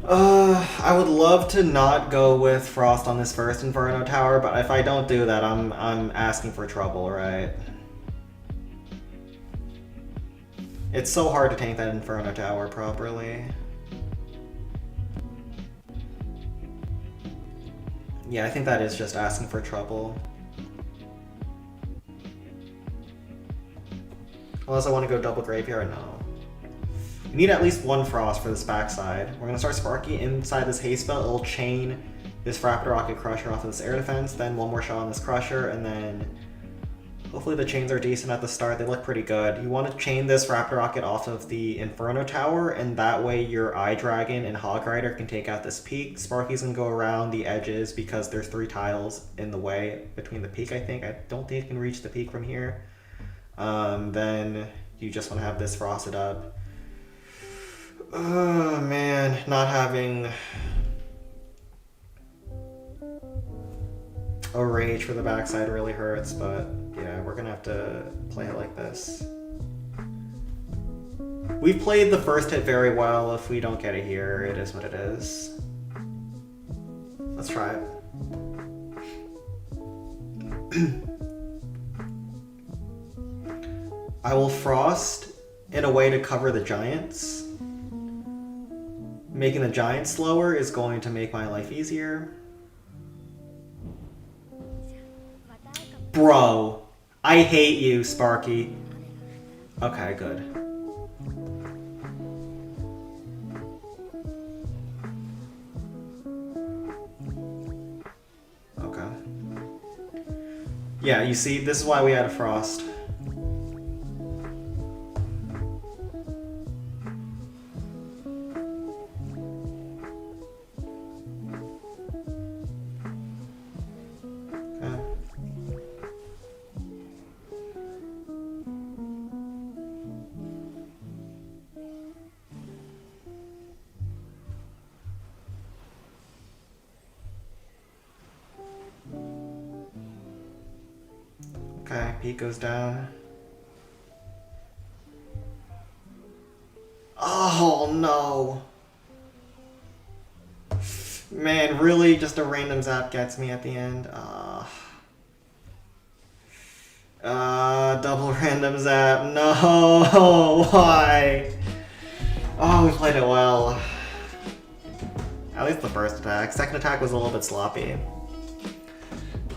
I would love to not go with Frost on this first Inferno Tower, but if I don't do that, I'm asking for trouble, right? It's so hard to tank that Inferno Tower properly. Yeah, I think that is just asking for trouble. Unless I want to go double Graveyard, no. We need at least one Frost for this backside. We're going to start Sparky inside this haste spell. It'll chain this Rapid Rocket Crusher off of this air defense, then one more shot on this Crusher, and then hopefully the chains are decent at the start. They look pretty good. You want to chain this Rapid Rocket off of the Inferno Tower, and that way your Eye Dragon and Hog Rider can take out this peak. Sparky's going to go around the edges because there's 3 tiles in the way between the peak, I think. I don't think it can reach the peak from here. Then you just want to have this frosted up. Oh man, not having a rage for the backside really hurts, but yeah, we're gonna have to play it like this. We've played the first hit very well. If we don't get it here, it is what it is. Let's try it. I will Frost in a way to cover the giants. Making the giants slower is going to make my life easier. Bro, I hate you, Sparky. Okay, good. Okay. Yeah, you see, this is why we had a Frost. Okay, peak goes down. Oh no! Man, really? Just a random zap gets me at the end? Double random zap. No! Why? Oh, we played it well. At least the first attack. Second attack was a little bit sloppy.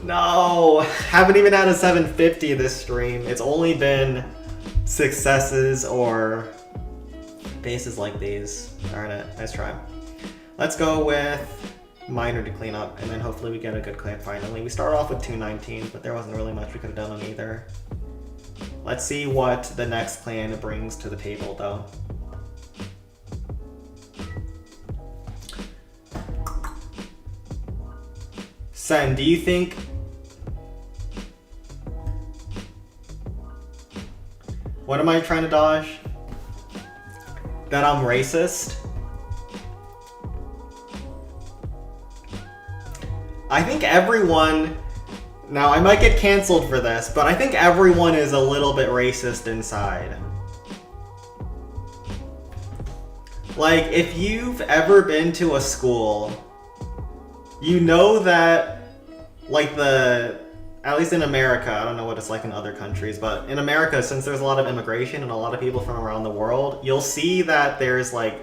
No! Haven't even had a 750 this stream. It's only been successes or Bases like these. Darn it. Nice try. Let's go with minor to clean up, and then hopefully we get a good clan finally. We start off with 219, but there wasn't really much we could have done on either. Let's see what the next clan brings to the table, though. Sen, do you think... What am I trying to dodge? That I'm racist? I think everyone... Now, I might get canceled for this, but I think everyone is a little bit racist inside. Like, if you've ever been to a school, you know that, like at least in America, I don't know what it's like in other countries, but in America, since there's a lot of immigration and a lot of people from around the world, you'll see that there's like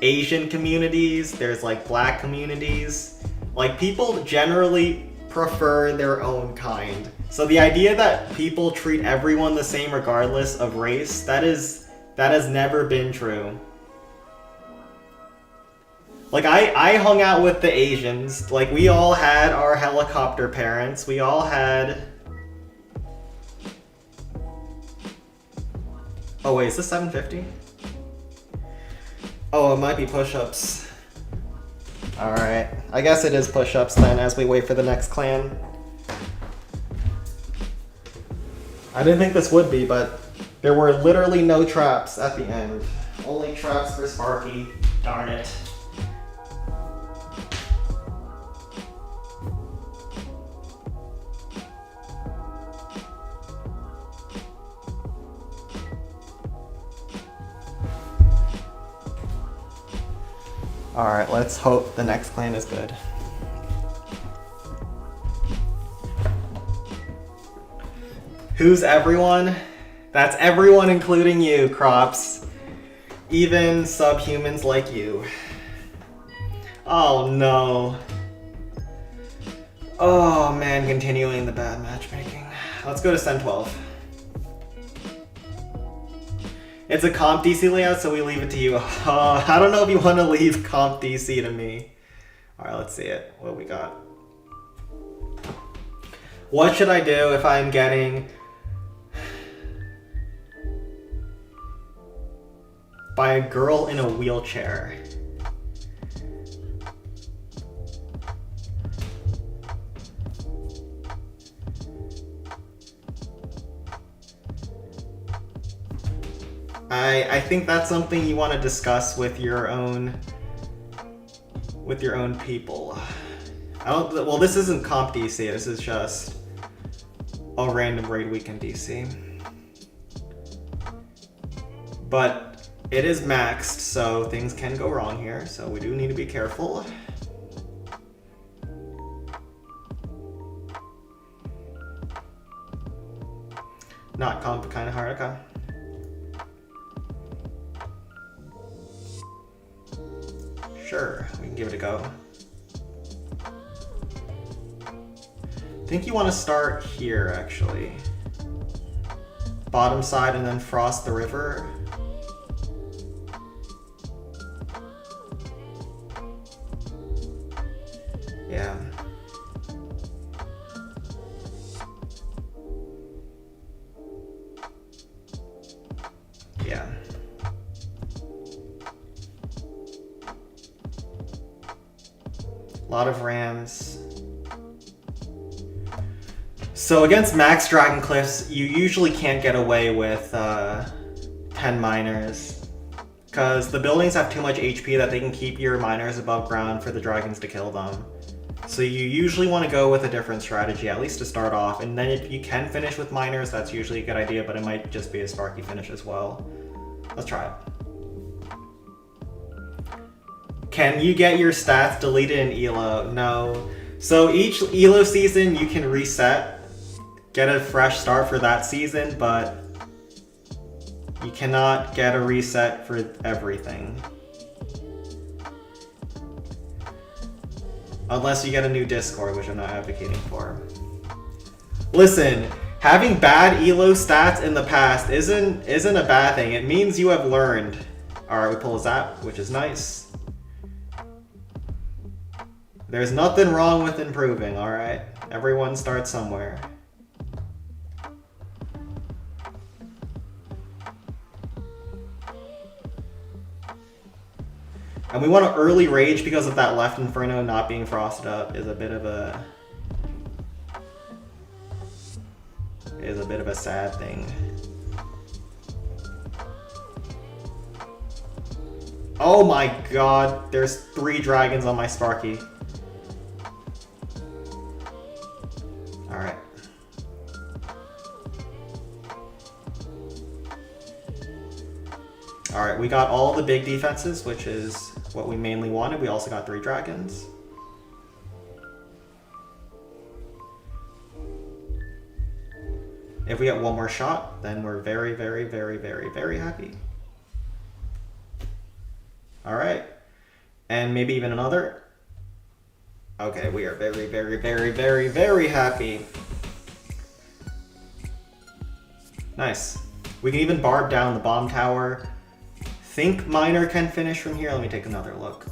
Asian communities, there's like black communities. Like, people generally prefer their own kind. So the idea that people treat everyone the same regardless of race, that has never been true. Like, I hung out with the Asians. Like, we all had our helicopter parents. We all had... Oh wait, is this 750? Oh, it might be push-ups. Alright, I guess it is push-ups then as we wait for the next clan. I didn't think this would be, but there were literally no traps at the end. Only traps for Sparky. Darn it. Alright, let's hope the next clan is good. Who's everyone? That's everyone including you, Crops. Even subhumans like you. Oh no. Oh man, continuing the bad matchmaking. Let's go to Sen 12. It's a comp DC layout, so we leave it to you. I don't know if you want to leave comp DC to me. Alright, let's see it. What we got? What should I do if I'm getting... by a girl in a wheelchair? I think that's something you want to discuss with your own people. Well, this isn't comp DC, this is just a random raid weekend DC. But it is maxed, so things can go wrong here, so we do need to be careful. Not comp kind of hard, okay. Sure, we can give it a go. I think you want to start here, actually. Bottom side and then frost the river. Yeah. Yeah. A lot of rams. So against max Dragon Cliffs, you usually can't get away with 10 miners. Because the buildings have too much HP that they can keep your miners above ground for the dragons to kill them. So you usually want to go with a different strategy, at least to start off. And then if you can finish with miners, that's usually a good idea, but it might just be a Sparky finish as well. Let's try it. Can you get your stats deleted in ELO? No. So each ELO season you can reset, get a fresh start for that season, but you cannot get a reset for everything. Unless you get a new Discord, which I'm not advocating for. Listen, having bad ELO stats in the past isn't a bad thing. It means you have learned. Alright, we pull a zap, which is nice. There's nothing wrong with improving, alright? Everyone starts somewhere. And we want to early rage because of that left Inferno not being frosted up is a bit of a sad thing. Oh my god, there's 3 dragons on my Sparky. Alright. Alright, we got all the big defenses, which is what we mainly wanted. We also got 3 dragons. If we get one more shot, then we're very, very, very, very, very happy. Alright. And maybe even another. Okay, we are very, very, very, very, very happy. Nice. We can even barb down the bomb tower. Think Miner can finish from here. Let me take another look.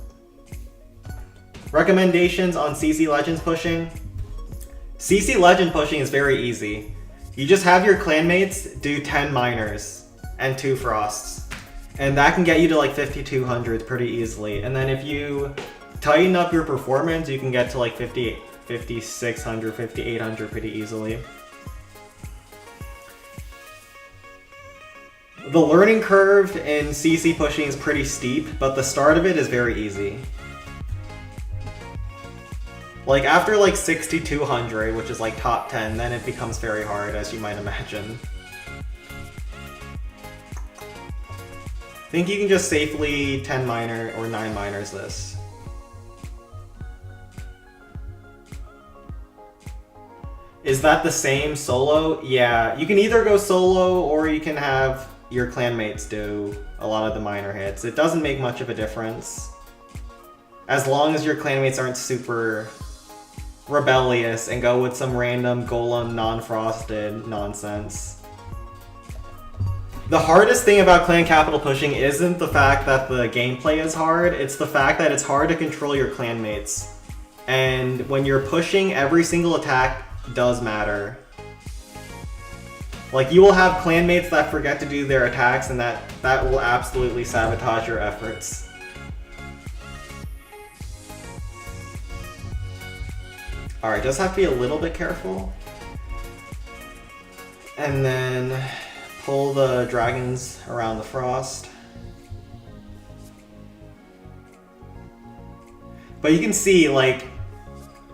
Recommendations on CC Legends pushing. CC Legend pushing is very easy. You just have your clanmates do 10 miners and 2 frosts. And that can get you to like 5200 pretty easily. And then if you tighten up your performance, you can get to like 5600, 5800 pretty easily. The learning curve in CC pushing is pretty steep, but the start of it is very easy. Like after like 6200, which is like top 10, then it becomes very hard, as you might imagine. I think you can just safely 10 miner or 9 miners this. Is that the same solo? Yeah, you can either go solo or you can have your clanmates do a lot of the minor hits. It doesn't make much of a difference. As long as your clanmates aren't super rebellious and go with some random golem non-frosted nonsense. The hardest thing about clan capital pushing isn't the fact that the gameplay is hard, it's the fact that it's hard to control your clanmates. And when you're pushing, every single attack does matter. Like, you will have clanmates that forget to do their attacks, and that will absolutely sabotage your efforts. Alright, just have to be a little bit careful. And then pull the dragons around the frost. But you can see, like,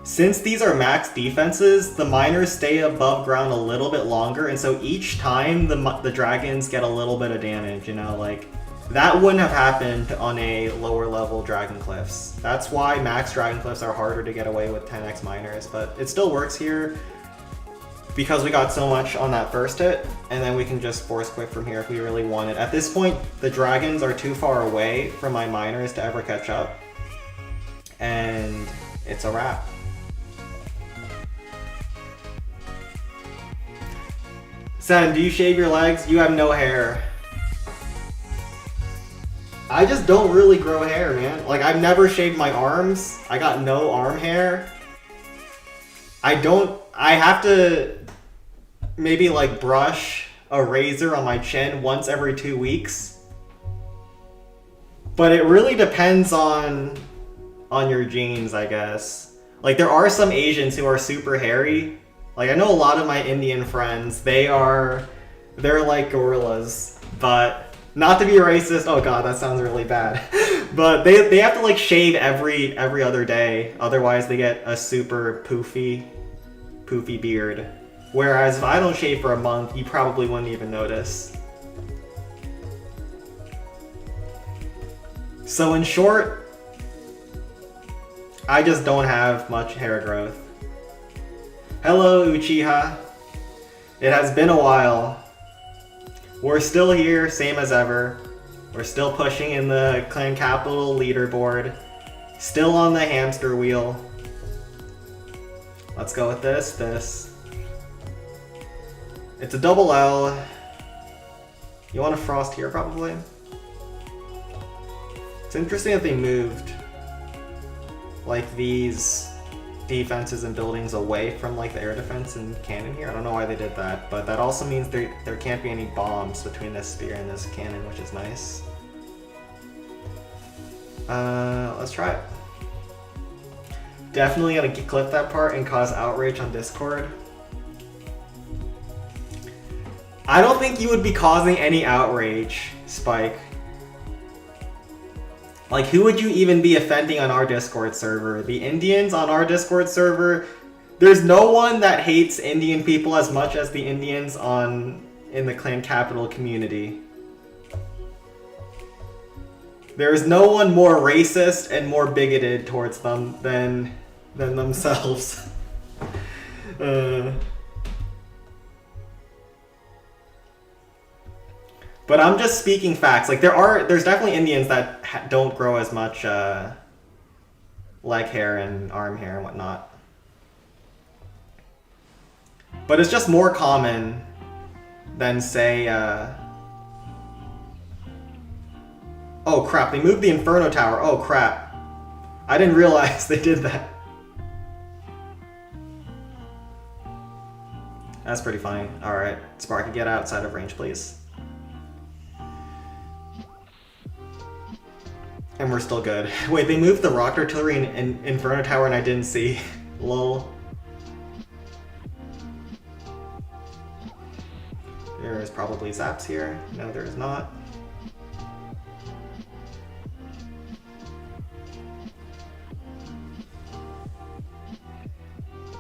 since these are max defenses, the miners stay above ground a little bit longer, and so each time the dragons get a little bit of damage, you know, like, that wouldn't have happened on a lower level Dragon Cliffs. That's why max Dragon Cliffs are harder to get away with 10x miners, but it still works here because we got so much on that first hit, and then we can just force quick from here if we really want it. At this point, the dragons are too far away from my miners to ever catch up, and it's a wrap. Sen, do you shave your legs? You have no hair. I just don't really grow hair, man. Like, I've never shaved my arms. I got no arm hair. I have to maybe like brush a razor on my chin once every 2 weeks. But it really depends on your genes, I guess. Like, there are some Asians who are super hairy. Like, I know a lot of my Indian friends, they're like gorillas, but not to be racist, oh god, that sounds really bad. But they have to like shave every other day, otherwise they get a super poofy beard. Whereas if I don't shave for a month, you probably wouldn't even notice. So in short, I just don't have much hair growth. Hello, Uchiha. It has been a while. We're still here, same as ever. We're still pushing in the clan capital leaderboard. Still on the hamster wheel. Let's go with this. It's a double L. You want to frost here, probably? It's interesting that they moved like these defenses and buildings away from like the air defense and cannon here. I don't know why they did that, but that also means there can't be any bombs between this spear and this cannon, which is nice. Let's try it. Definitely gonna clip that part and cause outrage on Discord. I don't think you would be causing any outrage, Spike. Like, who would you even be offending on our Discord server? The Indians on our Discord server? There's no one that hates Indian people as much as the Indians in the Clan Capital community. There's no one more racist and more bigoted towards them than themselves. But I'm just speaking facts. Like there's definitely Indians that don't grow as much leg hair and arm hair and whatnot. But it's just more common than say. Oh crap! They moved the Inferno Tower. Oh crap! I didn't realize they did that. That's pretty funny. All right, Sparky, get outside of range, please. And we're still good. Wait, they moved the rocket artillery in Inferno Tower and I didn't see. Lol. There's probably zaps here. No, there's not.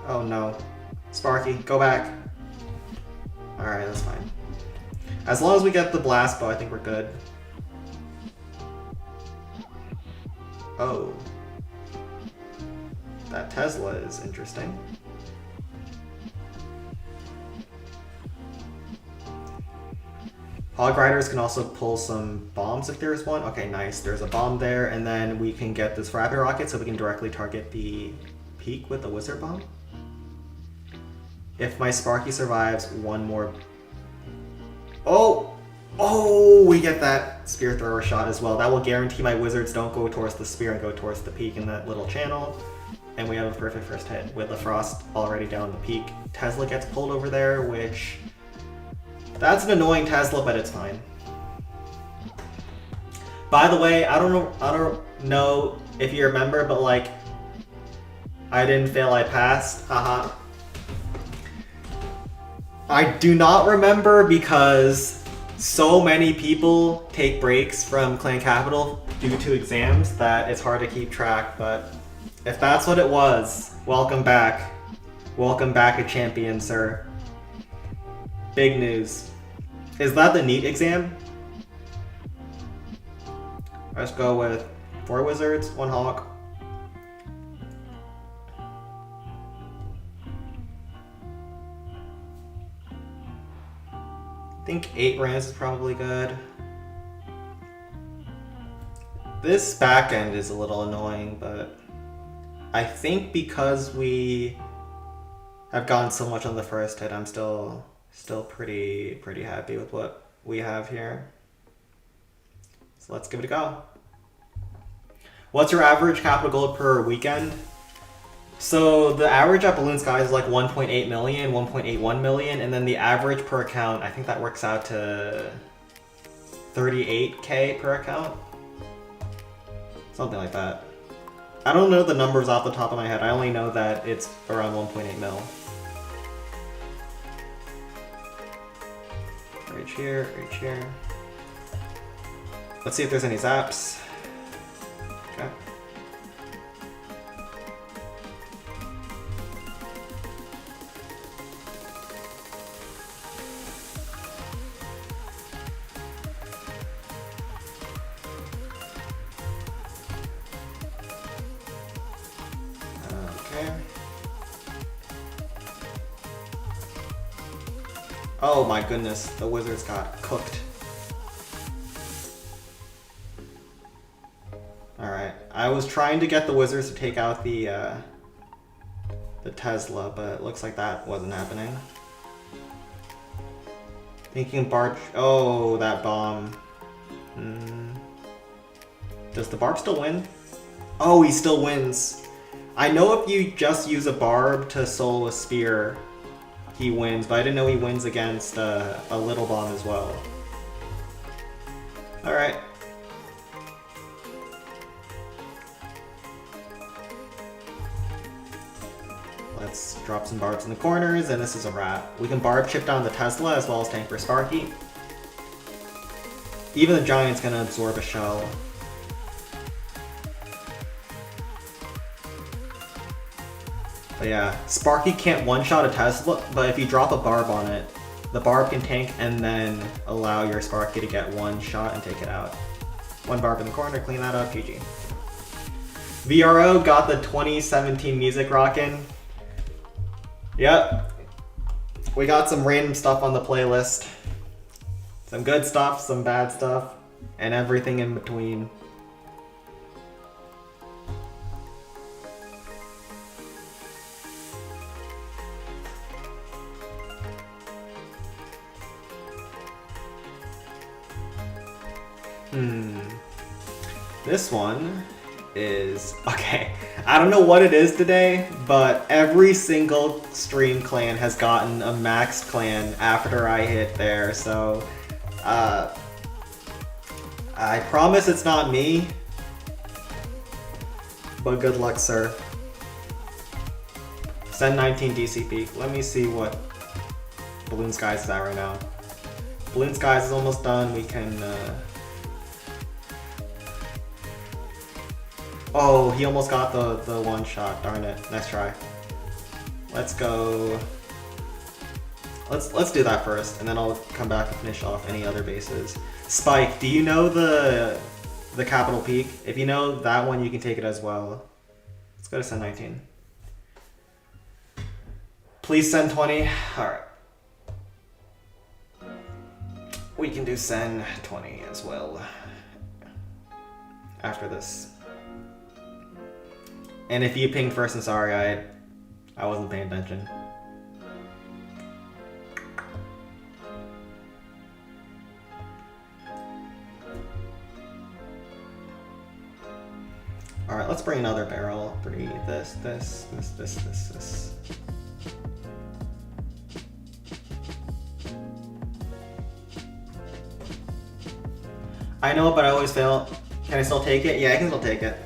Oh no. Sparky, go back. Alright, that's fine. As long as we get the blast bow, I think we're good. Oh. That Tesla is interesting. Hog Riders can also pull some bombs if there's one. Okay, nice. There's a bomb there, and then we can get this rapid rocket so we can directly target the peak with the wizard bomb. If my Sparky survives one more... Oh! Oh, we get that spear thrower shot as well. That will guarantee my wizards don't go towards the spear and go towards the peak in that little channel. And we have a perfect first hit with the frost already down the peak. Tesla gets pulled over there, which... That's an annoying Tesla, but it's fine. By the way, I don't know if you remember, but like, I didn't fail, I passed. Haha. I do not remember because so many people take breaks from Clan Capital due to exams that it's hard to keep track, but if that's what it was, welcome back. Welcome back, a champion, sir. Big news. Is that the NEAT exam? Let's go with 4 wizards, 1 hawk. I think 8 rams is probably good. This back end is a little annoying, but I think because we have gotten so much on the first hit, I'm still pretty happy with what we have here. So let's give it a go. What's your average capital gold per weekend? So the average at Balloon Skies is like 1.8 million, 1.81 million, and then the average per account, I think that works out to 38k per account. Something like that. I don't know the numbers off the top of my head. I only know that it's around 1.8 mil. Right here, right here. Let's see if there's any zaps. Okay. Oh my goodness, the wizards got cooked. Alright, I was trying to get the wizards to take out the Tesla, but it looks like that wasn't happening. Thinking barge... Oh, that bomb. Does the barb still win? Oh, he still wins. I know if you just use a barb to solo a spear, he wins, but I didn't know he wins against a little bomb as well. Alright. Let's drop some barbs in the corners, and this is a wrap. We can barb chip down the Tesla as well as tank for Sparky. Even the Giant's gonna absorb a shell. But yeah, Sparky can't one-shot a Tesla, but if you drop a barb on it, the barb can tank and then allow your Sparky to get one shot and take it out. One barb in the corner, clean that up, GG. VRO got the 2017 music rockin'. Yep. We got some random stuff on the playlist. Some good stuff, some bad stuff, and everything in between. This one is, okay, I don't know what it is today, but every single stream clan has gotten a max clan after I hit there, so I promise it's not me, but good luck, sir. Send 19 DC peak. Let me see what Balloon Skies is at right now. Balloon Skies is almost done. We can oh, he almost got the one shot. Darn it. Nice try. Let's go. Let's do that first, and then I'll come back and finish off any other bases. Spike, do you know the capital peak? If you know that one, you can take it as well. Let's go to send 19. Please send 20. Alright. We can do send 20 as well after this. And if you pinged first, I'm sorry, I wasn't paying attention. Alright, let's bring another barrel. Bring this. I know, but I always fail. Can I still take it? Yeah, I can still take it.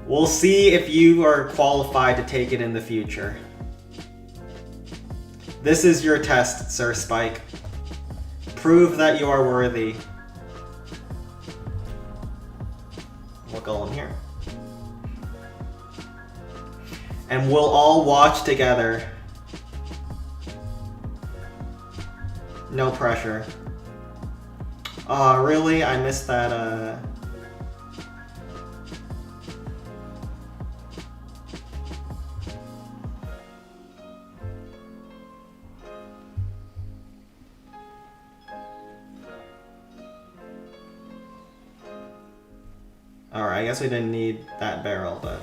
We'll see if you are qualified to take it in the future. This is your test, Sir Spike. Prove that you are worthy. We'll go in here. And we'll all watch together. No pressure. Aw, really? I missed that, Alright, I guess we didn't need that barrel, but...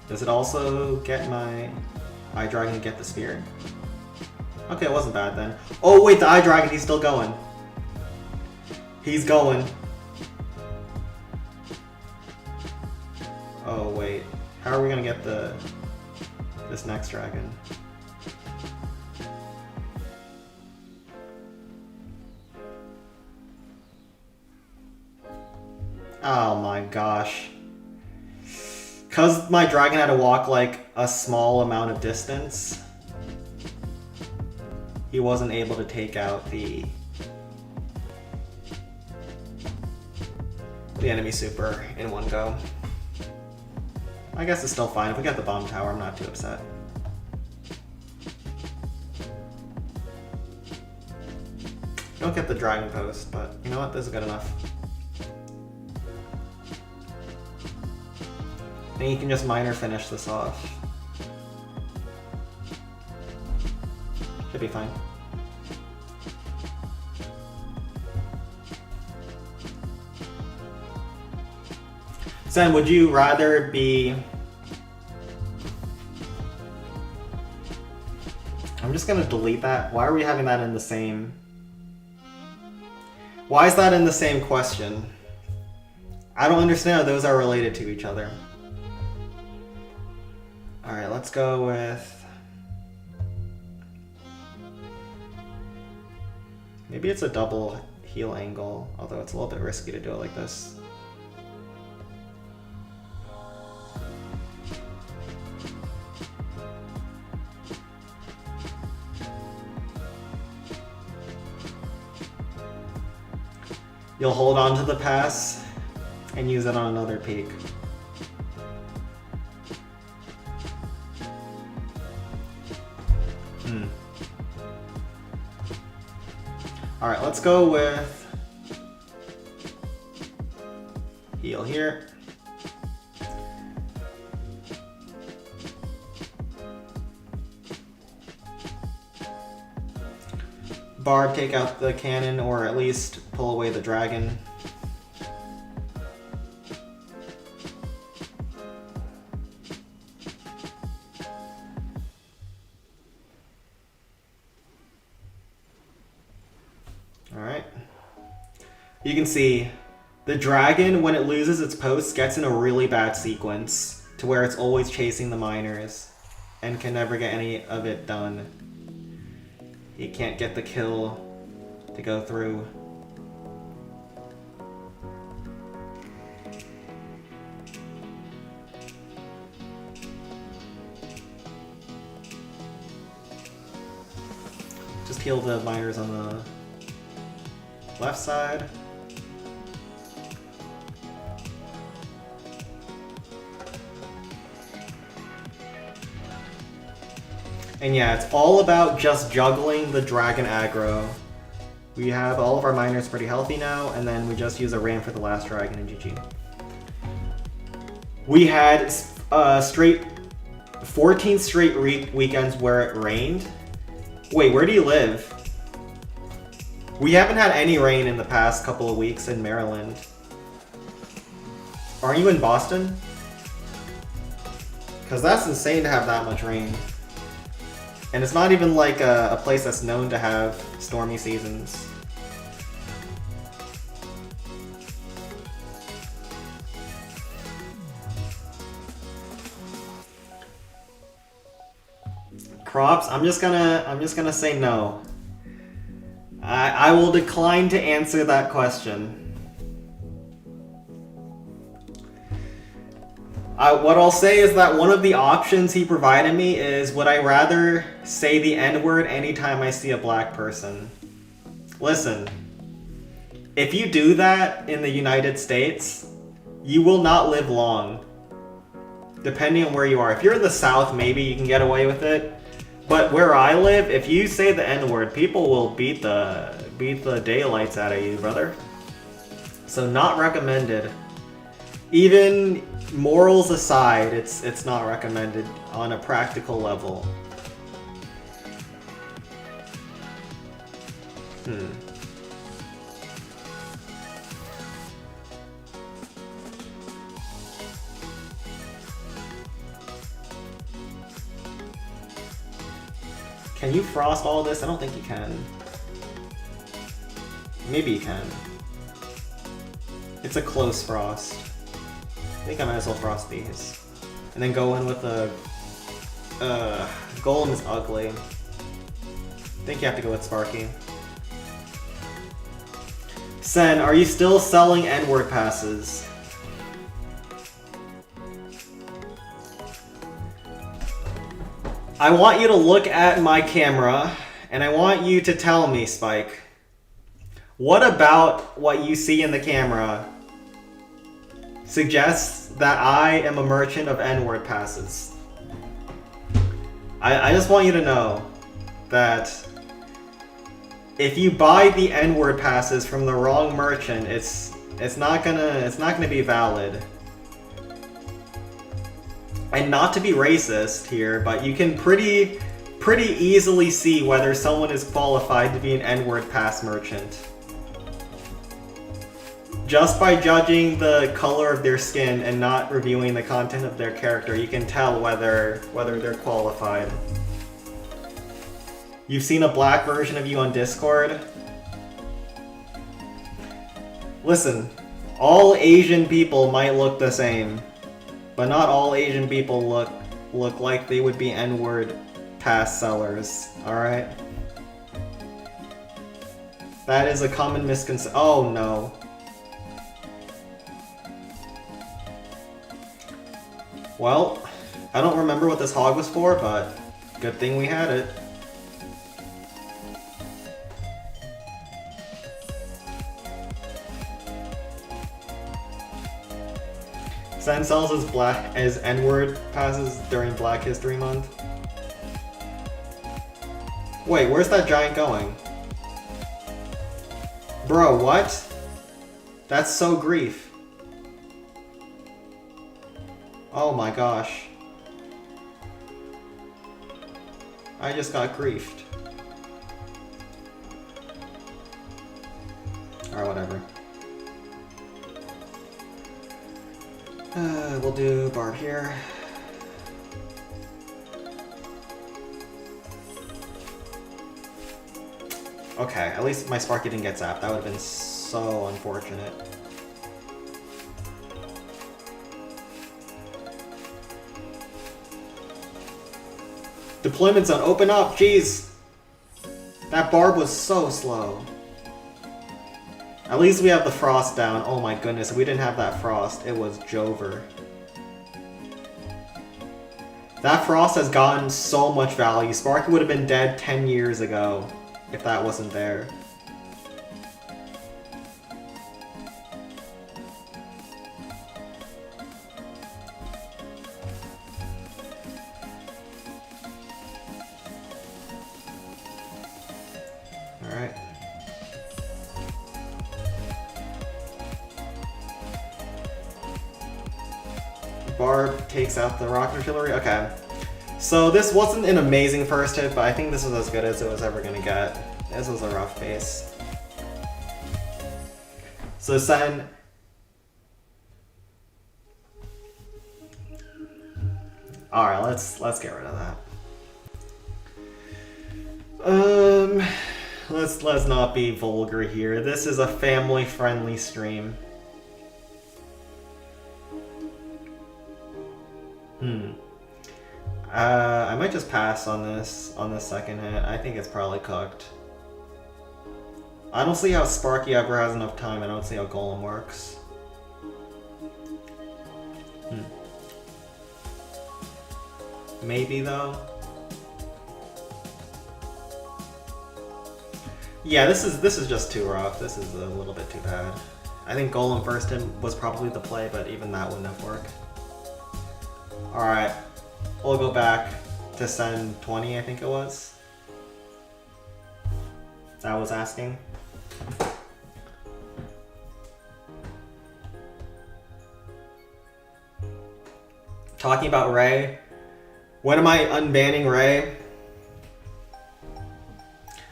Does it also get my Eye Dragon to get the spear? Okay, it wasn't bad then. Oh wait, the Eye Dragon, he's still going. He's going. Oh wait, how are we gonna get this next dragon? Oh my gosh. Cause my dragon had to walk like a small amount of distance, he wasn't able to take out the enemy super in one go. I guess it's still fine. If we got the bomb tower, I'm not too upset. Don't get the dragon post, but you know what? This is good enough. I think you can just minor finish this off. Should be fine. Zen, would you rather be... I'm just gonna delete that. Why are we having that in the same... Why is that in the same question? I don't understand how those are related to each other. Alright, let's go with... maybe it's a double heel angle, although it's a little bit risky to do it like this. You'll hold on to the pass and use it on another peak. Alright, let's go with heel here. Barb, take out the cannon, or at least pull away the dragon. Alright. You can see the dragon, when it loses its post, gets in a really bad sequence to where it's always chasing the miners and can never get any of it done. He can't get the kill to go through. Just heal the miners on the left side. And yeah, it's all about just juggling the dragon aggro. We have all of our miners pretty healthy now, and then we just use a ram for the last dragon and GG. We had 14 straight weekends where it rained. Wait, where do you live? We haven't had any rain in the past couple of weeks in Maryland. Aren't you in Boston? Because that's insane to have that much rain. And it's not even like a place that's known to have stormy seasons. Crops, I'm just gonna say no. I will decline to answer that question. What I'll say is that one of the options he provided me is, would I rather say the N-word anytime I see a black person? Listen, if you do that in the United States, you will not live long. Depending on where you are. If you're in the South, maybe you can get away with it. But where I live, if you say the N-word, people will beat the daylights out of you, brother. So not recommended. Even morals aside, it's not recommended on a practical level. Can you frost all this? I don't think you can. Maybe you can. It's a close frost. I think I might as well frost these. And then go in with a... Golem is ugly. I think you have to go with Sparky. Sen, are you still selling N-word passes? I want you to look at my camera, and I want you to tell me, Spike, what about what you see in the camera suggests that I am a merchant of N-word passes? I just want you to know that if you buy the N-word passes from the wrong merchant, it's not gonna be valid. And not to be racist here, but you can pretty easily see whether someone is qualified to be an N-word pass merchant. Just by judging the color of their skin and not reviewing the content of their character, you can tell whether they're qualified. You've seen a black version of you on Discord? Listen, all Asian people might look the same, but not all Asian people look like they would be N-word pass sellers, alright? That is a common misconception. Oh no. Well, I don't remember what this hog was for, but good thing we had it. Sen sells as N-word passes during Black History Month. Wait, where's that giant going? Bro, what? That's so grief. Oh my gosh. I just got griefed. Or whatever. We'll do Barb here. Okay, at least my Sparky didn't get zapped. That would have been so unfortunate. Deployment zone, open up, jeez! That Barb was so slow. At least we have the frost down. Oh my goodness, if we didn't have that frost, it was Jover. That frost has gotten so much value. Sparky would have been dead 10 years ago if that wasn't there. Alright. Barb takes out the rocket artillery. Okay. So this wasn't an amazing first hit, but I think this was as good as it was ever gonna get. This was a rough base. So Sen... Alright, let's get rid of that. Let's not be vulgar here. This is a family-friendly stream. I might just pass on this second hit. I think it's probably cooked. I don't see how Sparky ever has enough time. I don't see how Golem works. Maybe though. Yeah, this is just too rough. This is a little bit too bad. I think Golem first hit was probably the play, but even that wouldn't have worked. Alright. We'll go back to send 20, I think it was. That was asking. Talking about Ray. When am I unbanning Ray?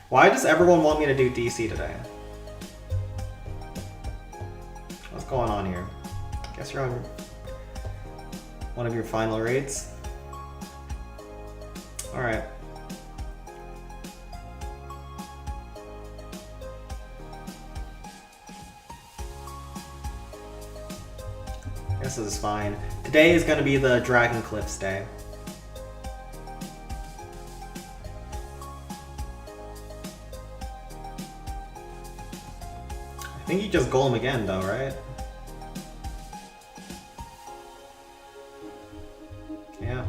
Why does everyone want me to do DC today? What's going on here? Guess you're on one of your final raids. Alright. This is fine. Today is going to be the Dragon Cliffs day. I think you just golem again though, right? Yeah.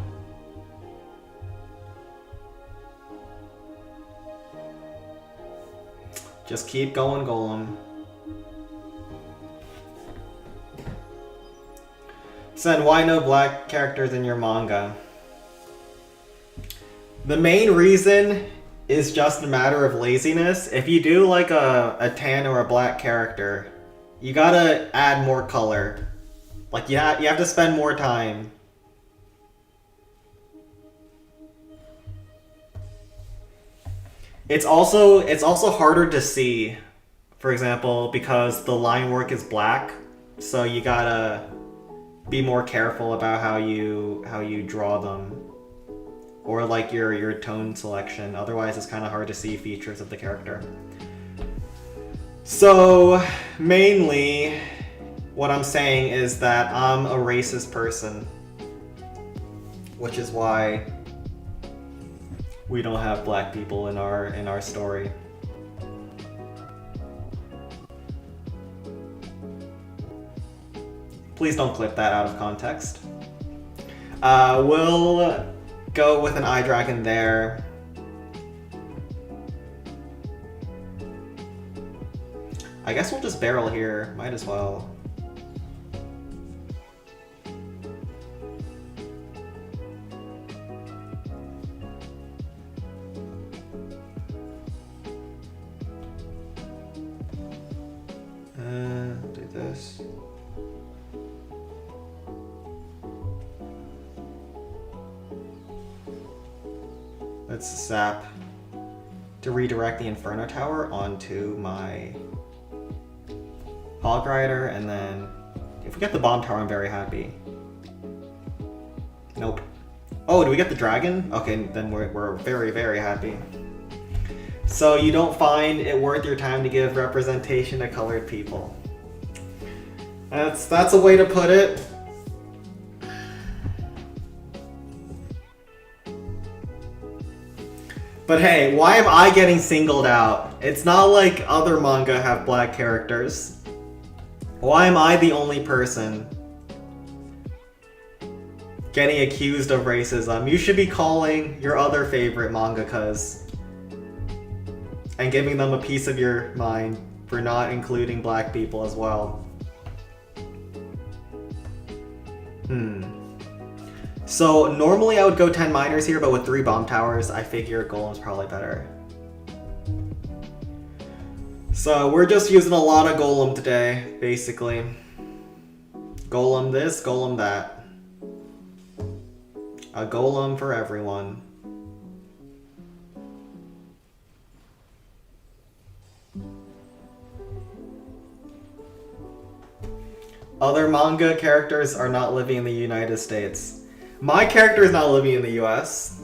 Just keep going, golem. Sen, why no black characters in your manga? The main reason is just a matter of laziness. If you do like a tan or a black character, you gotta add more color. Like you have to spend more time. It's also harder to see, for example, because the line work is black, so you gotta be more careful about how you draw them. Or like your tone selection. Otherwise it's kind of hard to see features of the character. So, mainly, what I'm saying is that I'm a racist person. Which is why we don't have black people in our story. Please don't clip that out of context. We'll go with an eye dragon there. I guess we'll just barrel here. Might as well. Do this. Let's zap to redirect the Inferno Tower onto my Hog Rider, and then if we get the Bomb Tower, I'm very happy. Nope. Oh, do we get the Dragon? Okay, then we're very, very happy. So you don't find it worth your time to give representation to colored people. That's a way to put it. But hey, why am I getting singled out? It's not like other manga have black characters. Why am I the only person getting accused of racism? You should be calling your other favorite mangakas and giving them a piece of your mind for not including black people as well. So normally I would go 10 miners here, but with 3 bomb towers, I figure Golem's probably better. So we're just using a lot of Golem today, basically. Golem this, Golem that. A Golem for everyone. Other manga characters are not living in the United States. My character is not living in the US.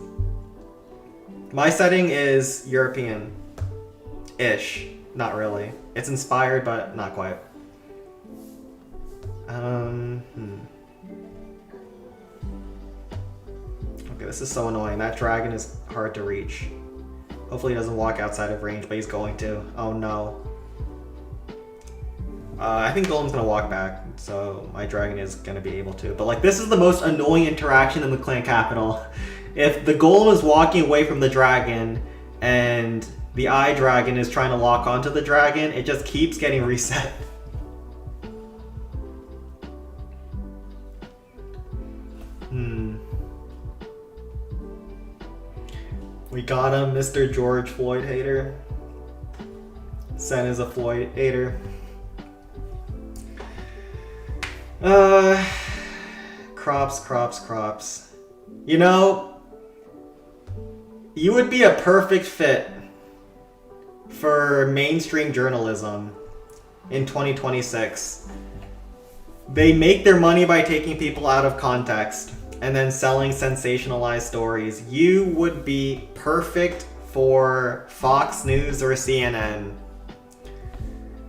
My setting is European-ish. Not really. It's inspired, but not quite. Okay, this is so annoying. That dragon is hard to reach. Hopefully he doesn't walk outside of range, but he's going to. Oh no. I think Golem's gonna walk back, so my dragon is gonna be able to. But like, this is the most annoying interaction in the clan capital. If the Golem is walking away from the dragon and the eye dragon is trying to lock onto the dragon, it just keeps getting reset. We got him, Mr. George Floyd hater. Sen is a Floyd hater. Crops. You know, you would be a perfect fit for mainstream journalism in 2026. They make their money by taking people out of context and then selling sensationalized stories. You would be perfect for Fox News or CNN.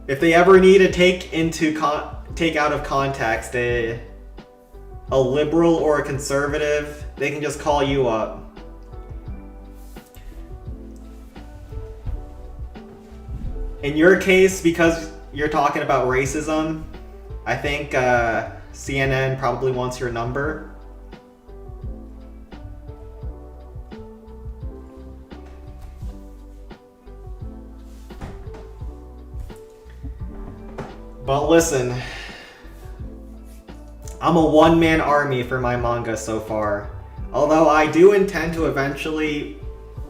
If they ever need to take out of context a liberal or a conservative, they can just call you up. In your case, because you're talking about racism, I think CNN probably wants your number. But listen, I'm a one-man army for my manga so far. Although I do intend to eventually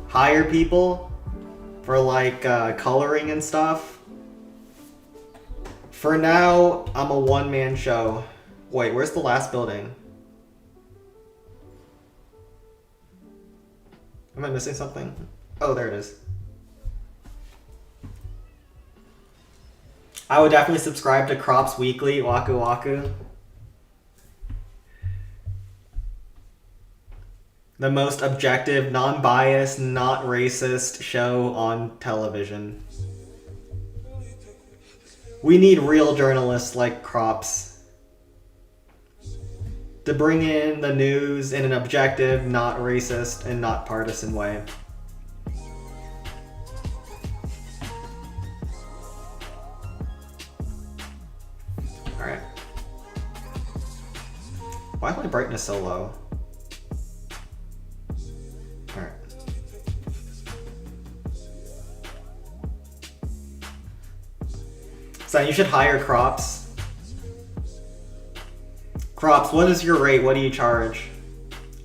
hire people for like coloring and stuff. For now, I'm a one-man show. Wait, where's the last building? Am I missing something? Oh, there it is. I would definitely subscribe to Crops Weekly, Waku Waku. The most objective, non-biased, not racist show on television. We need real journalists like Crops to bring in the news in an objective, not racist, and not partisan way. Alright. Why is my brightness so low? Alright. So you should hire Crops. Crops, what is your rate? What do you charge?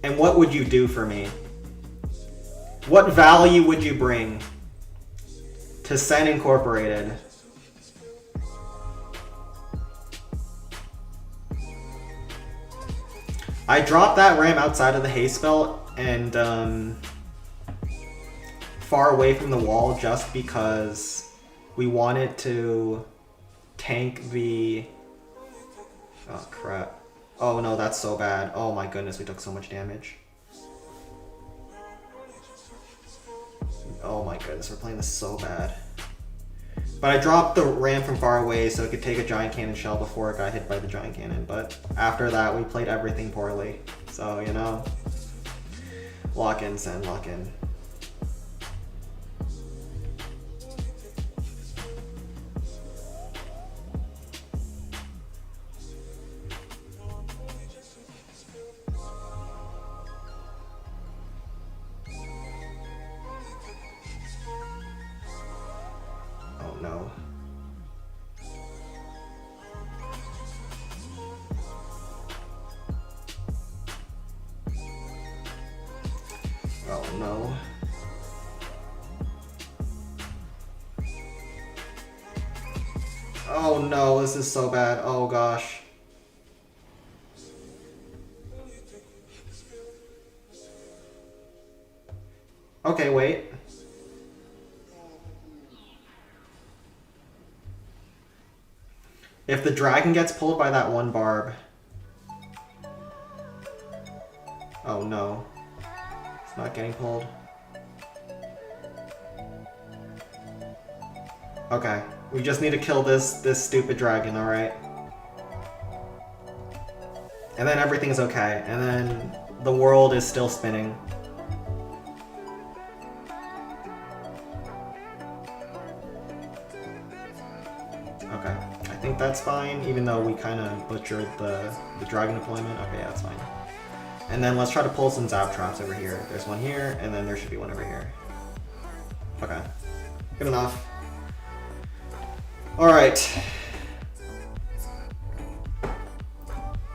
And what would you do for me? What value would you bring to Sen Incorporated? I dropped that ram outside of the haste belt and far away from the wall just because we wanted to tank the... Oh crap. Oh no, that's so bad. Oh my goodness, we took so much damage. Oh my goodness, we're playing this so bad. But I dropped the ram from far away so it could take a giant cannon shell before it got hit by the giant cannon. But after that, we played everything poorly. So, you know, lock in, Sen, lock in. No. Oh no. Oh no, this is so bad. Oh gosh. Okay, wait. If the dragon gets pulled by that one barb... Oh no. It's not getting pulled. Okay. We just need to kill this stupid dragon, alright? And then everything's okay. And then the world is still spinning. Okay. I think that's fine, even though we kind of butchered the dragon deployment. Okay, yeah, that's fine. And then let's try to pull some zap traps over here. There's one here, and then there should be one over here. Okay. Good enough. Alright.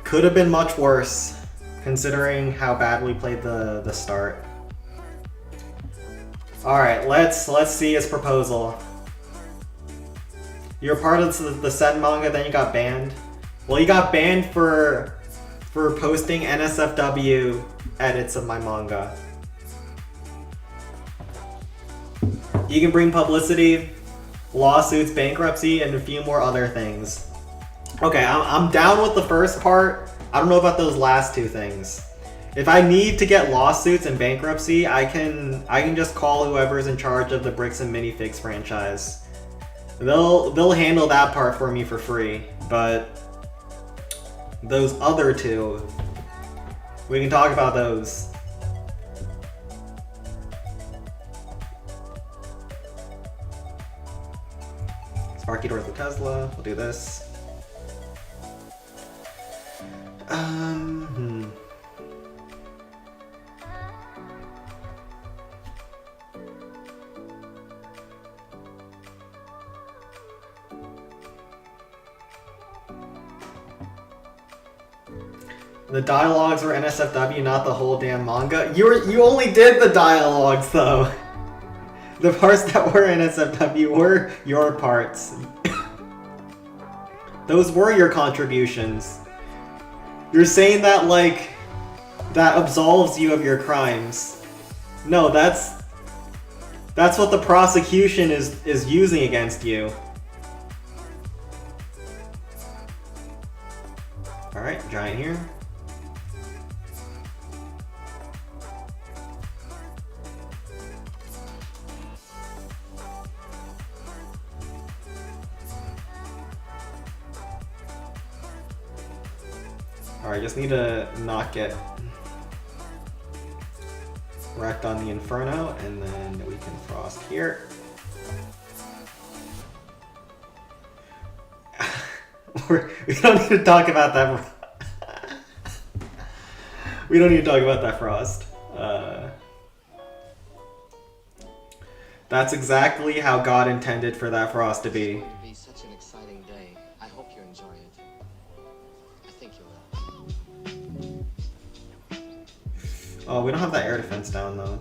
Could have been much worse, considering how bad we played the start. Alright, let's see his proposal. You're part of the Sen manga, then you got banned. Well, you got banned for posting NSFW edits of my manga. You can bring publicity, lawsuits, bankruptcy, and a few more other things. Okay, I'm down with the first part. I don't know about those last two things. If I need to get lawsuits and bankruptcy, I can just call whoever's in charge of the Bricks and Minifigs franchise. They'll handle that part for me for free, but those other two, we can talk about those. Sparky towards the Tesla. We'll do this. The dialogues were NSFW, not the whole damn manga. You only did the dialogues though. The parts that were NSFW were your parts. Those were your contributions. You're saying that like that absolves you of your crimes. No, that's what the prosecution is using against you. Alright, giant here. Alright, just need to not get wrecked on the Inferno, and then we can frost here. We don't need to talk about that. We don't need to talk about that frost. That's exactly how God intended for that frost to be. It's going to be such an exciting day. I hope you enjoy it. I think you will. Oh, we don't have that air defense down though.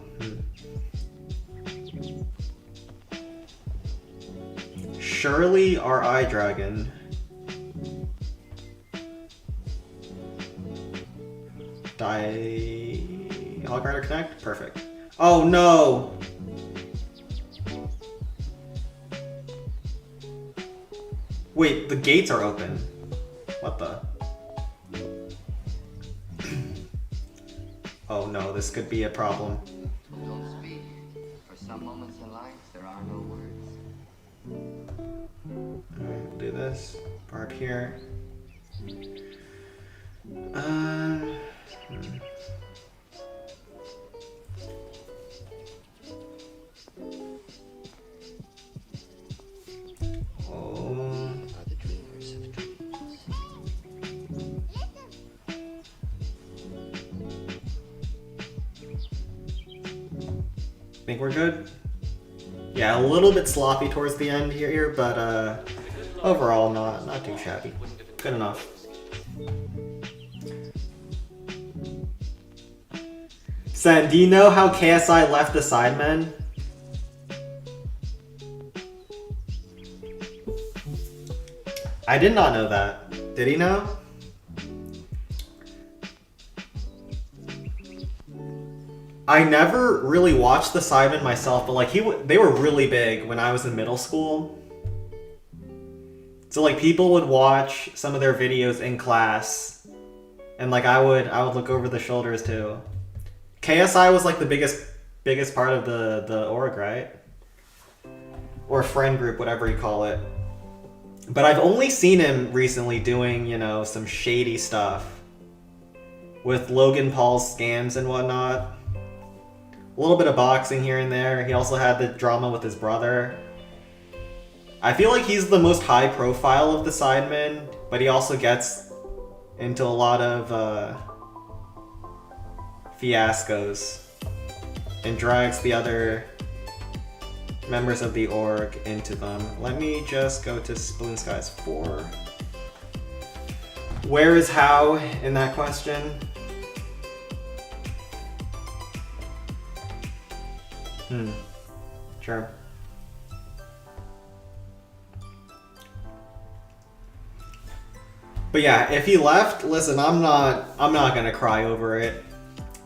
Surely our eye dragon. Hog Rider Connect? Perfect. Oh no! Wait, the gates are open. What the? Oh no, this could be a problem. Don't speak. For some moments in life, there are no words. Alright, we'll do this. Part here. Think we're good? Yeah, a little bit sloppy towards the end here, but overall not too shabby. Good enough. Sen, do you know how KSI left the Sidemen? I did not know that. Did he know? I never really watched the Sidemen myself, but like they were really big when I was in middle school. So like people would watch some of their videos in class, and like I would look over the shoulders too. KSI was like the biggest part of the org, right? Or friend group, whatever you call it. But I've only seen him recently doing, you know, some shady stuff with Logan Paul's scams and whatnot. A little bit of boxing here and there. He also had the drama with his brother. I feel like he's the most high profile of the Sidemen, but he also gets into a lot of fiascos and drags the other members of the org into them. Let me just go to Balloon Skies 4. Where is how in that question? Sure. But yeah, if he left, listen, I'm not gonna cry over it.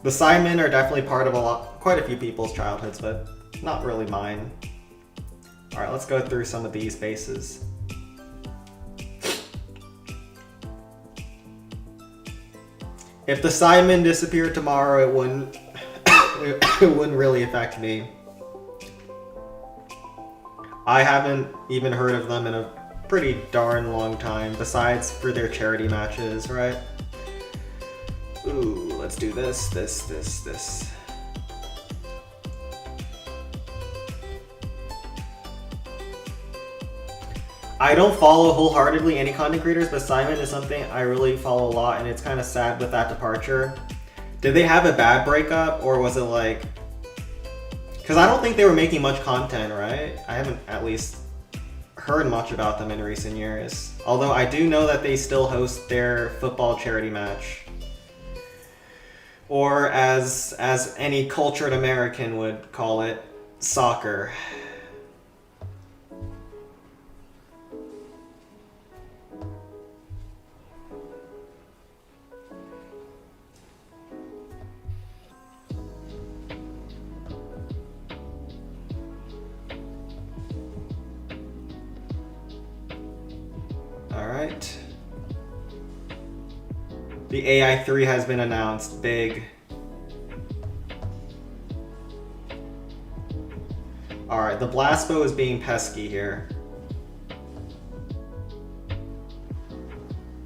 The Sidemen are definitely part of quite a few people's childhoods, but not really mine. All right, let's go through some of these bases. If the Sidemen disappeared tomorrow, it wouldn't it wouldn't really affect me. I haven't even heard of them in a pretty darn long time, besides for their charity matches, right? Ooh, let's do this. I don't follow wholeheartedly any content creators, but Simon is something I really follow a lot, and it's kind of sad with that departure. Did they have a bad breakup, or was it like... Because I don't think they were making much content, right? I haven't at least heard much about them in recent years. Although I do know that they still host their football charity match. Or as any cultured American would call it, soccer. Alright. The AI3 has been announced. Big. Alright, the blast bow is being pesky here.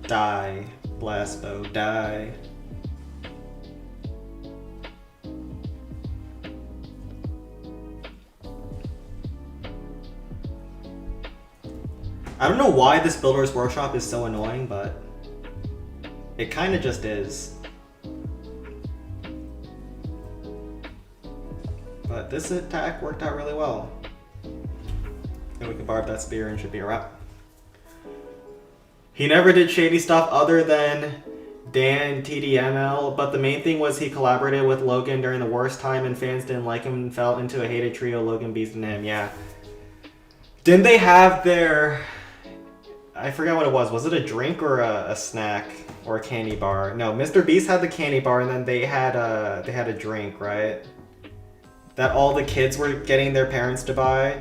Die. Blaspo, die. I don't know why this Builder's Workshop is so annoying, but it kind of just is. But this attack worked out really well. And we can barb that spear and should be a wrap. He never did shady stuff other than Dan TDML, but the main thing was he collaborated with Logan during the worst time and fans didn't like him and fell into a hated trio, Logan, Beast, and him. Yeah. Didn't they have their... I forgot what it was. Was it a drink or a snack or a candy bar? No, Mr. Beast had the candy bar and then they had a drink, right? That all the kids were getting their parents to buy.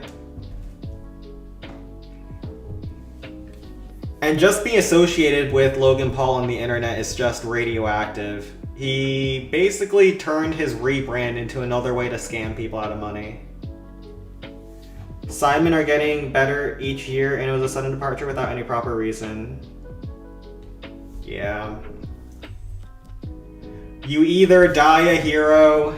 And just being associated with Logan Paul on the internet is just radioactive. He basically turned his rebrand into another way to scam people out of money. Simon are getting better each year and it was a sudden departure without any proper reason. Yeah. You either die a hero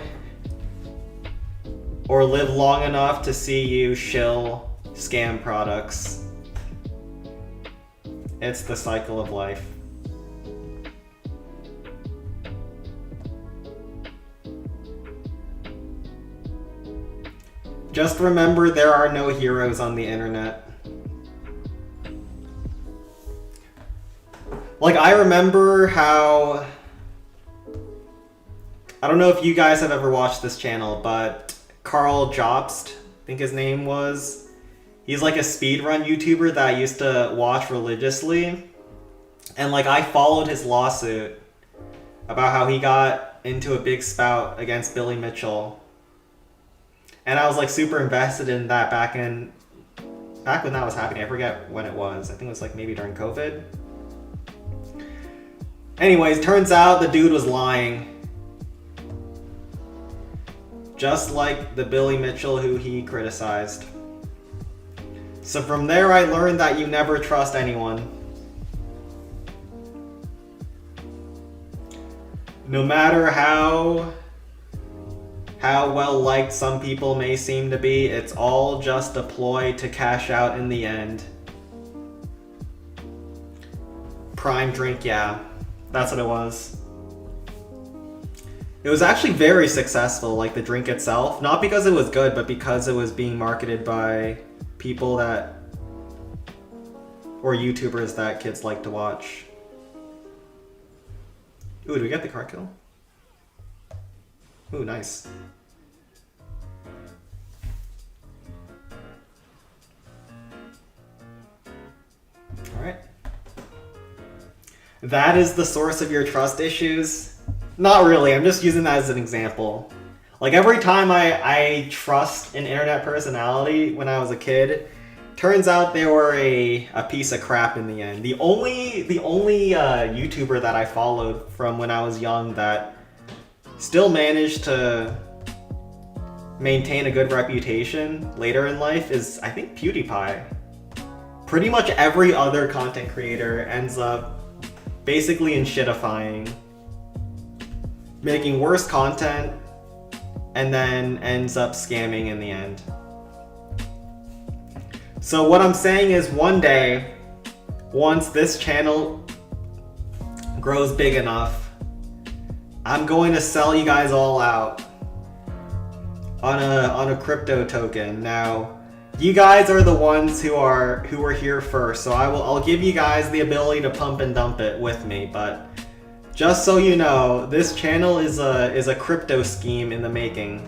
or live long enough to see you shill scam products. It's the cycle of life. Just remember there are no heroes on the internet. Like, I remember how... I don't know if you guys have ever watched this channel, but Carl Jobst, I think his name was. He's like a speedrun YouTuber that I used to watch religiously. And like, I followed his lawsuit about how he got into a big spout against Billy Mitchell. And I was like super invested in that back when that was happening. I forget when it was. I think it was like maybe during COVID. Anyways, turns out the dude was lying. Just like the Billy Mitchell who he criticized. So from there I learned that you never trust anyone. No matter how well liked some people may seem to be, it's all just a ploy to cash out in the end. Prime drink, yeah. That's what it was. It was actually very successful, like the drink itself. Not because it was good, but because it was being marketed by people that... or YouTubers that kids like to watch. Ooh, did we get the card kill? Ooh, nice. Alright. That is the source of your trust issues? Not really, I'm just using that as an example. Like every time I trust an internet personality when I was a kid, turns out they were a piece of crap in the end. The only YouTuber that I followed from when I was young that still managed to maintain a good reputation later in life is, I think, PewDiePie. Pretty much every other content creator ends up basically in shitifying, making worse content, and then ends up scamming in the end. So what I'm saying is one day, once this channel grows big enough, I'm going to sell you guys all out on a crypto token. Now, you guys are the ones who are here first, so I'll give you guys the ability to pump and dump it with me. But just so you know, this channel is a crypto scheme in the making.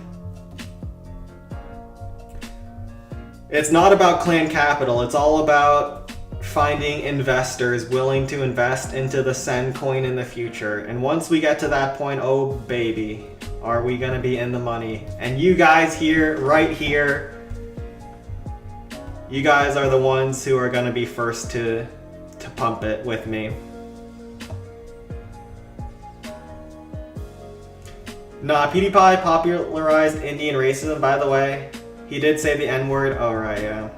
It's not about clan capital. It's all about finding investors willing to invest into the Sen coin in the future. And once we get to that point, oh baby, are we gonna be in the money. And you guys here, right here, you guys are the ones who are gonna be first to pump it with me. Nah, PewDiePie popularized Indian racism, by the way. He did say the N-word. Oh, right, yeah.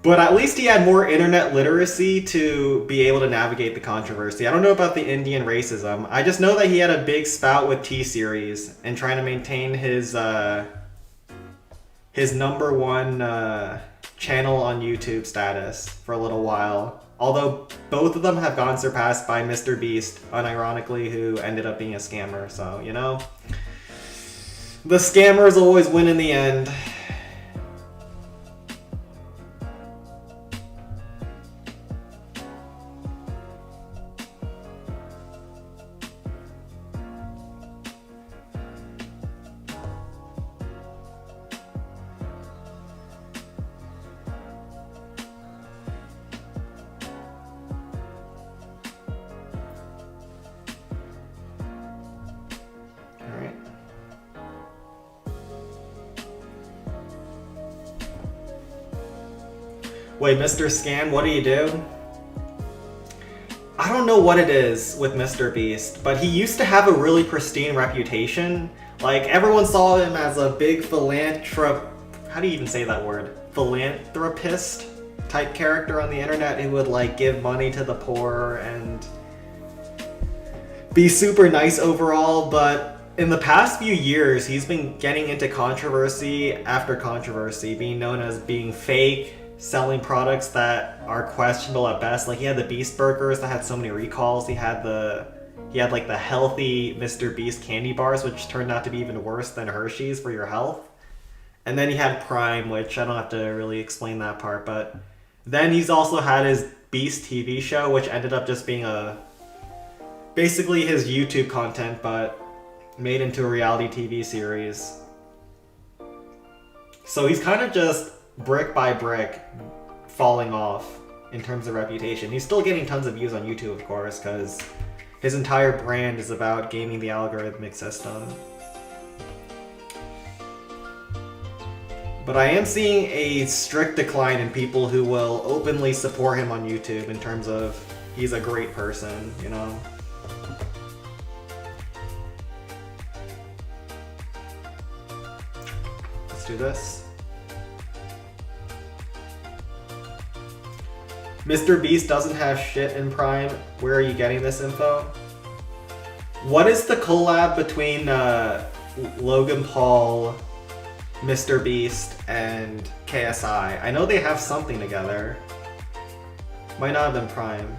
But at least he had more internet literacy to be able to navigate the controversy. I don't know about the Indian racism. I just know that he had a big spout with T-Series and trying to maintain his #1 channel on YouTube status for a little while. Although both of them have gone surpassed by Mr. Beast, unironically, who ended up being a scammer. So, you know, the scammers always win in the end. Wait, Mr. Scam, what do you do? I don't know what it is with Mr. Beast, but he used to have a really pristine reputation. Like, everyone saw him as a big how do you even say that word? Philanthropist type character on the internet who would, like, give money to the poor and be super nice overall, but in the past few years, he's been getting into controversy after controversy, being known as being fake, selling products that are questionable at best. Like, he had the Beast Burgers that had so many recalls. He had like the healthy Mr. Beast candy bars, which turned out to be even worse than Hershey's for your health. And then he had Prime, which I don't have to really explain that part, but then he's also had his Beast TV show, which ended up just being basically his YouTube content, but made into a reality TV series. So he's kind of just brick by brick falling off in terms of reputation. He's still getting tons of views on YouTube, of course, because his entire brand is about gaming the algorithmic system. But I am seeing a strict decline in people who will openly support him on YouTube in terms of he's a great person, you know? Let's do this. Mr. Beast doesn't have shit in Prime. Where are you getting this info? What is the collab between Logan Paul, Mr. Beast, and KSI? I know they have something together. Might not have been Prime.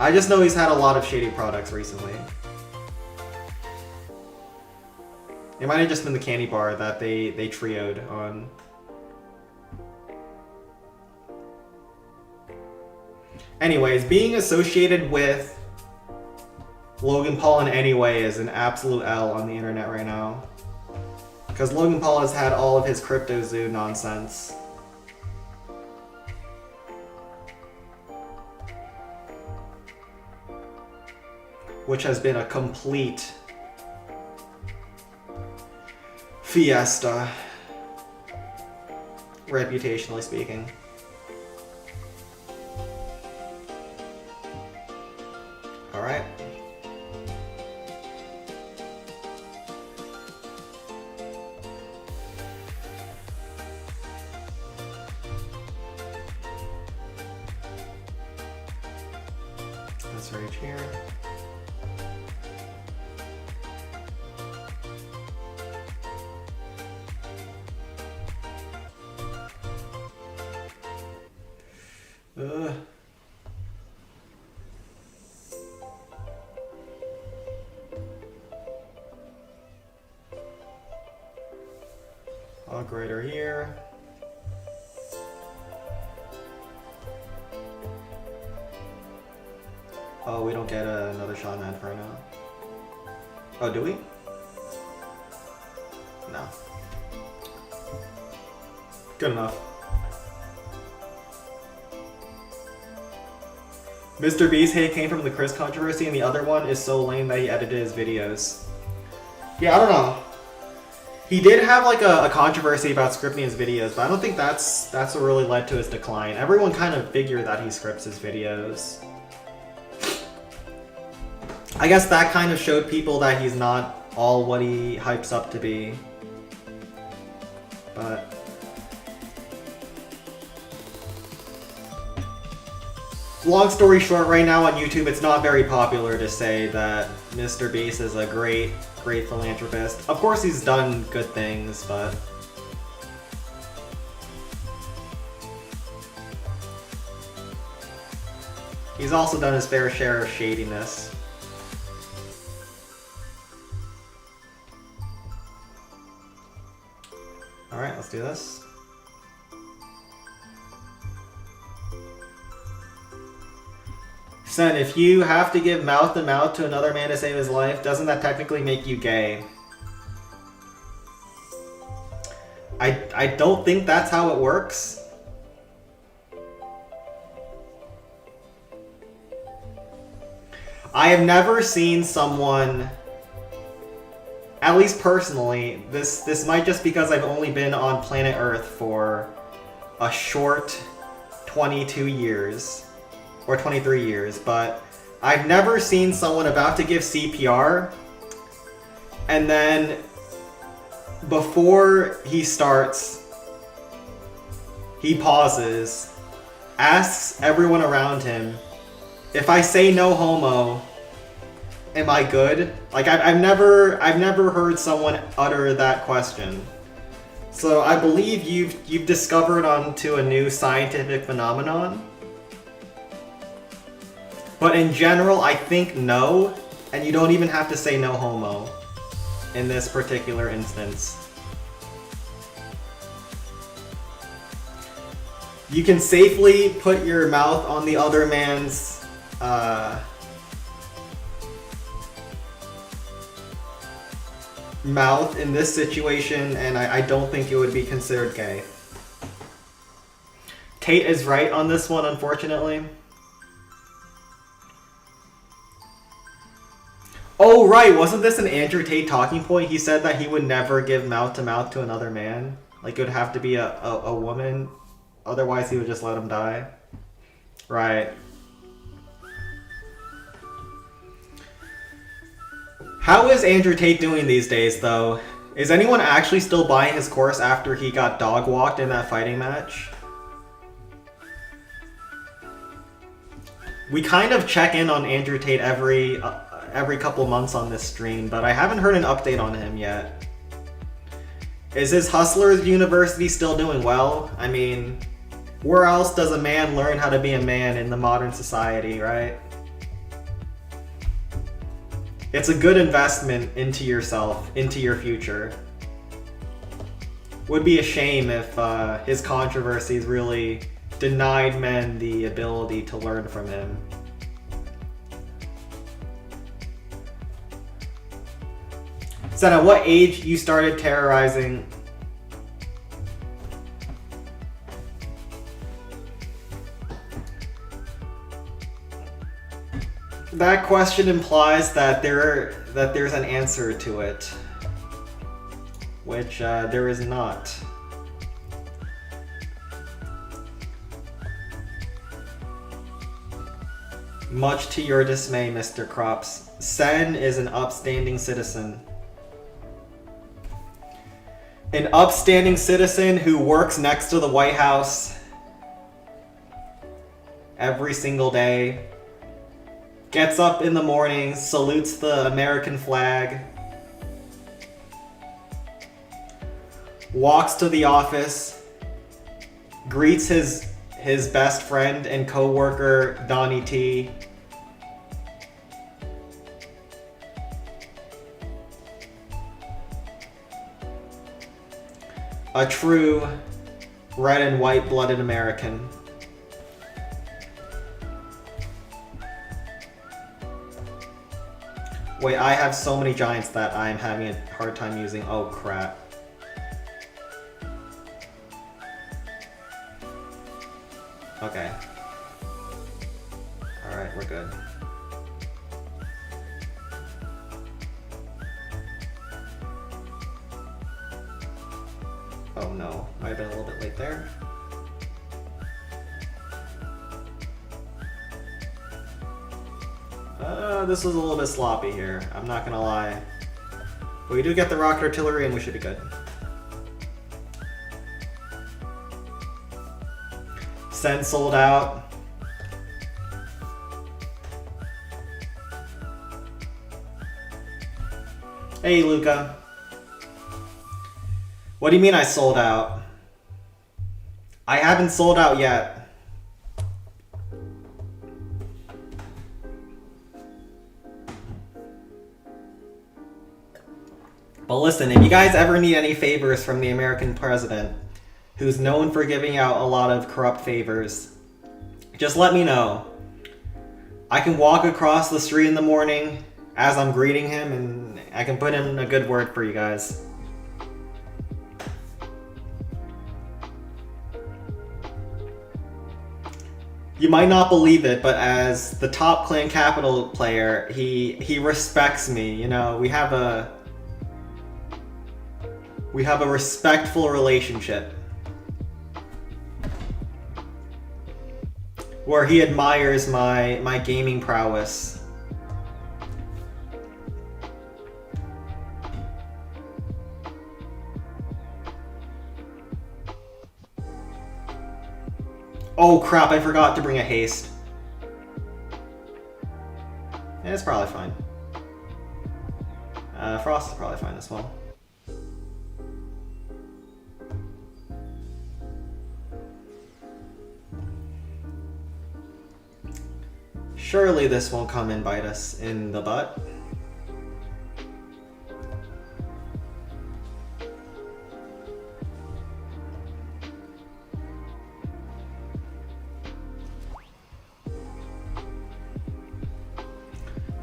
I just know he's had a lot of shady products recently. It might have just been the candy bar that they trioed on. Anyways, being associated with Logan Paul in any way is an absolute L on the internet right now. Because Logan Paul has had all of his Crypto Zoo nonsense. Which has been a complete fiesta, reputationally speaking. Alright. That's right here. Grader here. Oh, we don't get another Shawn Man for now. Oh, do we? No. Good enough. Mr. B's hate came from the Chris controversy, and the other one is so lame that he edited his videos. Yeah, I don't know. He did have like a controversy about scripting his videos, but I don't think that's what really led to his decline. Everyone kind of figured that he scripts his videos. I guess that kind of showed people that he's not all what he hypes up to be. But long story short, right now on YouTube, it's not very popular to say that Mr. Beast is a great philanthropist. Of course, he's done good things, but he's also done his fair share of shadiness. Alright, let's do this. Sen, if you have to give mouth to mouth to another man to save his life, doesn't that technically make you gay? I don't think that's how it works. I have never seen someone, at least personally, this might just because I've only been on planet Earth for a short 22 years, or 23 years, but I've never seen someone about to give CPR, and then before he starts, he pauses, asks everyone around him, if I say no homo, am I good? Like, I've never heard someone utter that question. So I believe you've discovered onto a new scientific phenomenon. But in general, I think no, and you don't even have to say no homo in this particular instance. You can safely put your mouth on the other man's mouth in this situation, and I don't think it would be considered gay. Tate is right on this one, unfortunately. Oh, right, wasn't this an Andrew Tate talking point? He said that he would never give mouth to mouth to another man. Like, it would have to be a woman, otherwise he would just let him die. Right. How is Andrew Tate doing these days, though? Is anyone actually still buying his course after he got dog walked in that fighting match? We kind of check in on Andrew Tate every couple months on this stream, but I haven't heard an update on him yet. Is his Hustlers University still doing well? I mean, where else does a man learn how to be a man in the modern society, right? It's a good investment into yourself, into your future. Would be a shame if his controversies really denied men the ability to learn from him. So at what age you started terrorizing? That question implies that there's an answer to it, which there is not. Much to your dismay, Mr. Crops, Sen is an upstanding citizen. An upstanding citizen who works next to the White House every single day. Gets up in the morning, salutes the American flag, walks to the office, greets his best friend and co-worker, Donnie T. A true red and white blooded American. Wait, I have so many giants that I'm having a hard time using. Oh, crap. Okay. Alright, we're good. Oh no, might have been a little bit late there. This was a little bit sloppy here, I'm not gonna lie. But we do get the rocket artillery and we should be good. Sen sold out. Hey, Luca. What do you mean I sold out? I haven't sold out yet. But listen, if you guys ever need any favors from the American president, who's known for giving out a lot of corrupt favors, just let me know. I can walk across the street in the morning as I'm greeting him, and I can put in a good word for you guys. You might not believe it, but as the top Clan Capital player, he respects me. You know, we have a respectful relationship where he admires my gaming prowess. Oh crap, I forgot to bring a haste. Yeah, it's probably fine. Frost is probably fine as well. Surely this won't come and bite us in the butt.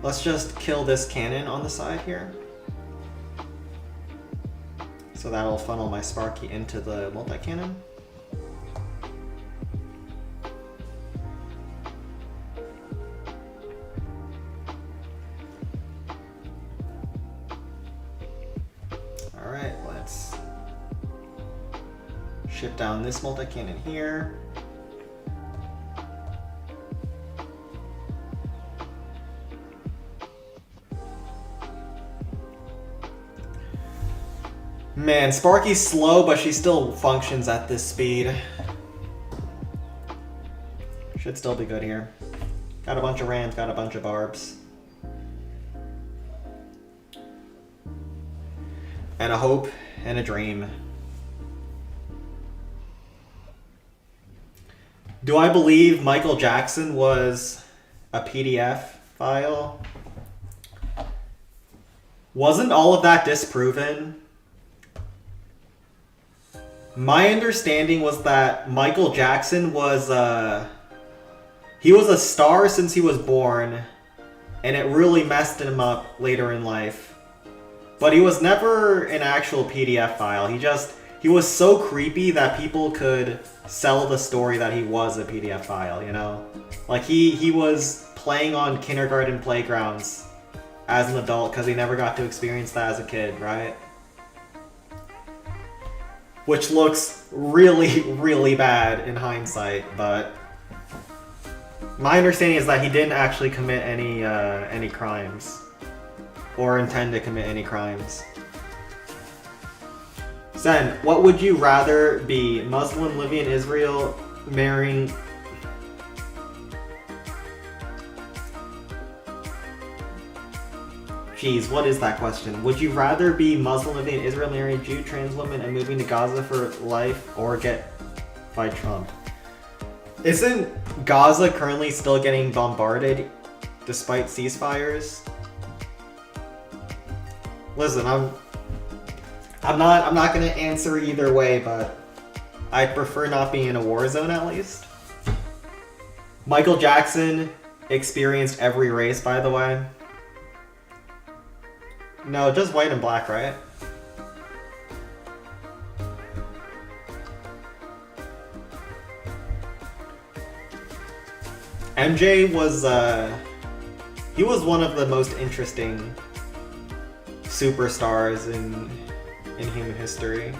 Let's just kill this cannon on the side here. So that'll funnel my Sparky into the multi-cannon. Alright, let's ship down this multi-cannon here. Man, Sparky's slow, but she still functions at this speed. Should still be good here. Got a bunch of rams, got a bunch of barbs. And a hope and a dream. Do I believe Michael Jackson was a PDF file? Wasn't all of that disproven? My understanding was that Michael Jackson was he was a star since he was born, and it really messed him up later in life. But he was never an actual PDF file. He was so creepy that people could sell the story that he was a PDF file, you know? Like he was playing on kindergarten playgrounds as an adult because he never got to experience that as a kid, right? Which looks really, really bad in hindsight, but my understanding is that he didn't actually commit any crimes or intend to commit any crimes. Zen, what would you rather be? Muslim living in Israel, marrying... Jeez, what is that question? Would you rather be Muslim living in Israel, marrying a Jew, trans woman, and moving to Gaza for life, or get by Trump? Isn't Gaza currently still getting bombarded despite ceasefires? Listen, I'm not gonna answer either way, but I'd prefer not being in a war zone at least. Michael Jackson experienced every race, by the way. No, just white and black, right? MJ was, he was one of the most interesting superstars in human history.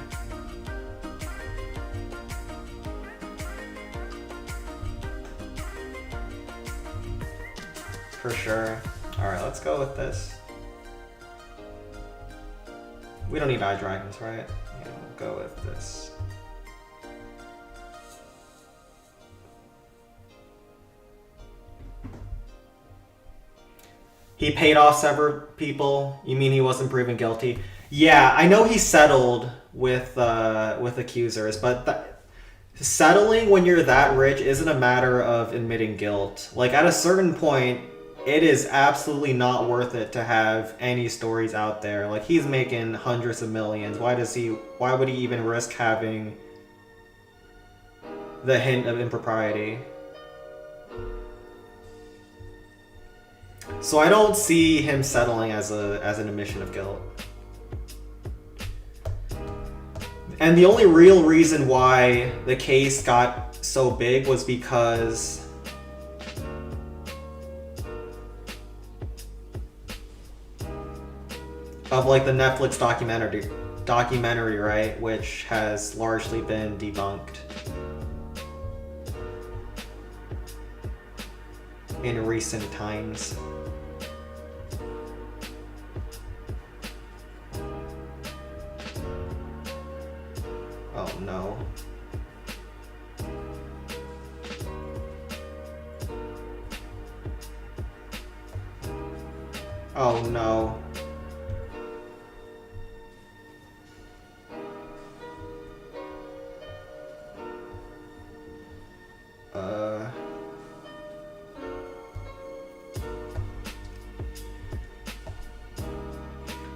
For sure. Alright, let's go with this. We don't need eye dragons, right? Yeah, we'll go with this. He paid off several people. You mean he wasn't proven guilty? Yeah, I know he settled with accusers, but settling when you're that rich isn't a matter of admitting guilt. Like, at a certain point, it is absolutely not worth it to have any stories out there. Like, he's making hundreds of millions. Why would he even risk having the hint of impropriety? So I don't see him settling as an admission of guilt. And the only real reason why the case got so big was because of like the Netflix documentary, right, which has largely been debunked in recent times. Oh no. Oh no.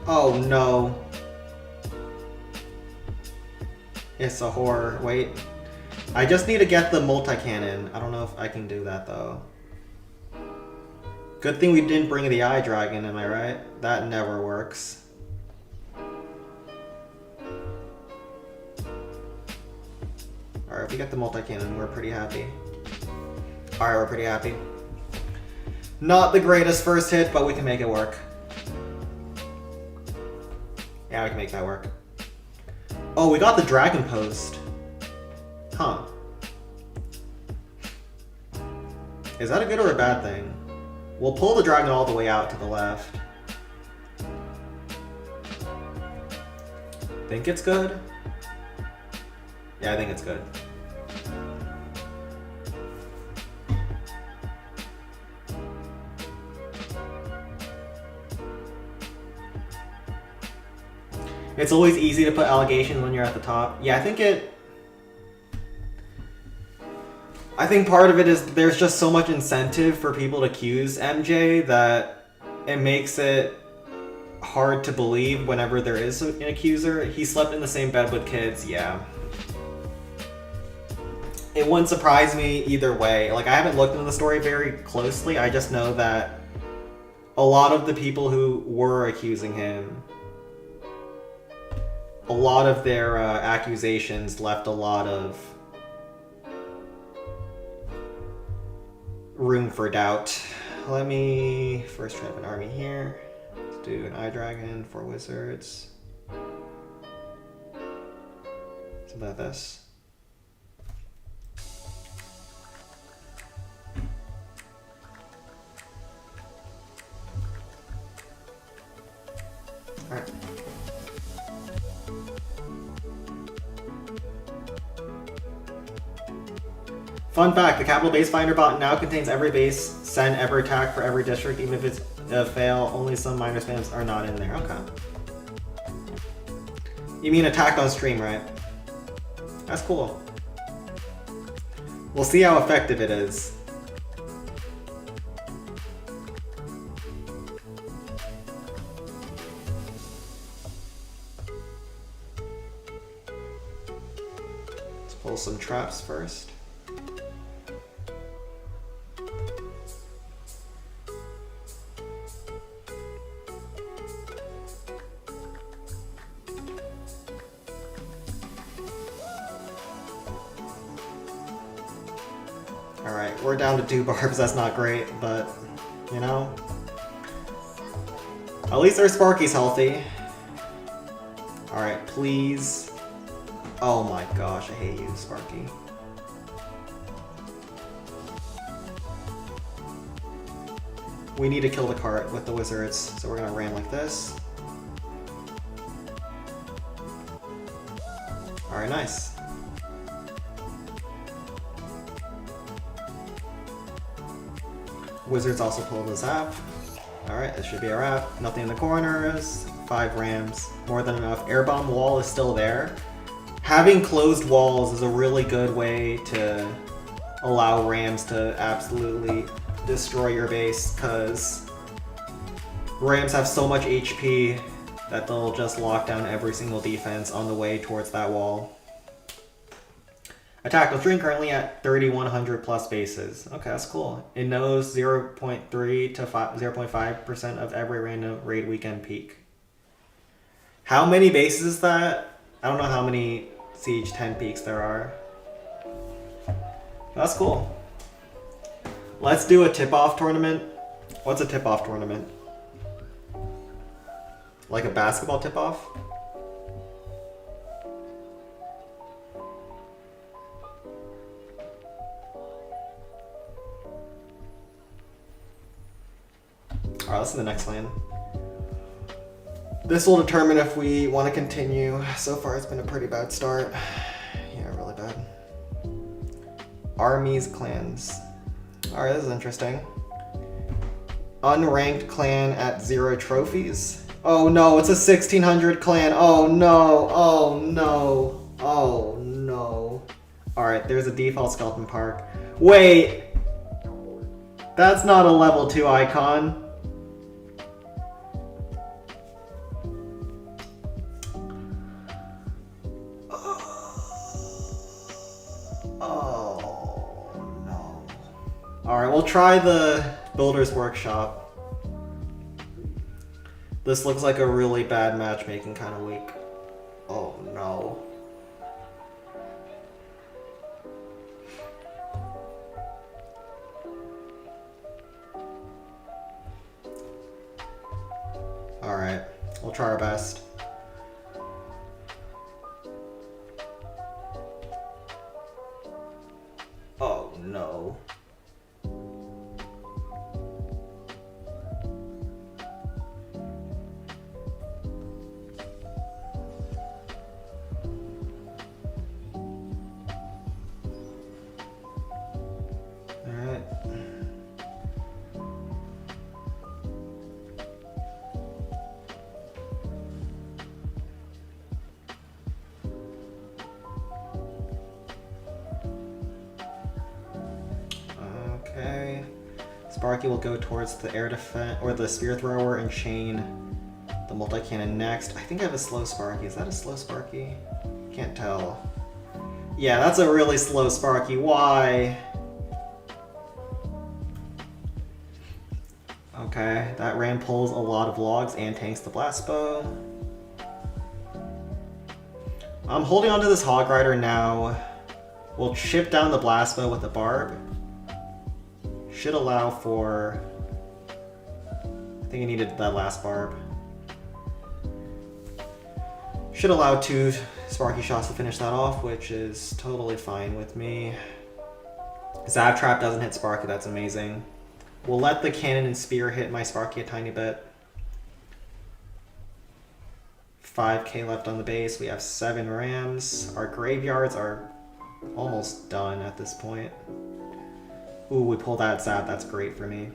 Oh no. It's a horror. Wait. I just need to get the multi-cannon. I don't know if I can do that though. Good thing we didn't bring the eye dragon, am I right? That never works. Alright, if we get the multi-cannon, we're pretty happy. Alright, we're pretty happy. Not the greatest first hit, but we can make it work. Yeah, we can make that work. Oh, we got the dragon post. Huh. Is that a good or a bad thing? We'll pull the dragon all the way out to the left. Think it's good? Yeah, I think it's good. It's always easy to put allegations when you're at the top. Yeah, I think part of it is there's just so much incentive for people to accuse MJ that it makes it hard to believe whenever there is an accuser. He slept in the same bed with kids, yeah. It wouldn't surprise me either way. Like, I haven't looked into the story very closely. I just know that a lot of the people who were accusing him, a lot of their accusations left a lot of room for doubt. Let me first try up an army here. Let's do an eye dragon, 4 wizards. Something like this. Alright. Fun fact, the Capital Base Finder bot now contains every base send ever attack for every district, even if it's a fail. Only some minor spams are not in there. Okay. You mean attacked on stream, right? That's cool. We'll see how effective it is. Let's pull some traps first. Alright, we're down to 2 barbs, that's not great, but, you know. At least our Sparky's healthy. Alright, please. Oh my gosh, I hate you, Sparky. We need to kill the cart with the wizards, so we're gonna ram like this. Alright, nice. Wizards also pull the zap. Alright, this should be a wrap. Nothing in the corners. 5 rams. More than enough. Air bomb wall is still there. Having closed walls is a really good way to allow rams to absolutely destroy your base, because rams have so much HP that they'll just lock down every single defense on the way towards that wall. Attack will shrink currently at 3,100 plus bases. Okay, that's cool. It knows 0.3 to 0.5% of every random raid weekend peak. How many bases is that? I don't know how many Siege 10 peaks there are. That's cool. Let's do a tip-off tournament. What's a tip-off tournament? Like a basketball tip-off? Alright, let's do the next lane. This will determine if we want to continue. So far it's been a pretty bad start. Yeah, really bad. Armies, clans. Alright, this is interesting. Unranked clan at 0 trophies. Oh no, it's a 1600 clan. Oh no, oh no, oh no. Alright, there's a default skeleton park. Wait! That's not a level 2 icon. Alright, we'll try the Builder's Workshop. This looks like a really bad matchmaking kind of week. Oh no. Alright, we'll try our best. Oh no. Sparky will go towards the air defense or the spear thrower and chain the multi-cannon next. I think I have a slow Sparky. Is that a slow Sparky? Can't tell. Yeah, that's a really slow Sparky. Why? Okay, that ram pulls a lot of logs and tanks the blast bow. I'm holding onto this hog rider now. We'll chip down the blast bow with the barb. Should allow for... I think I needed that last barb. Should allow 2 Sparky shots to finish that off, which is totally fine with me. Zap Trap doesn't hit Sparky, that's amazing. We'll let the cannon and spear hit my Sparky a tiny bit. 5k left on the base, we have 7 rams. Our graveyards are almost done at this point. Ooh, we pull that zap, that's great for me.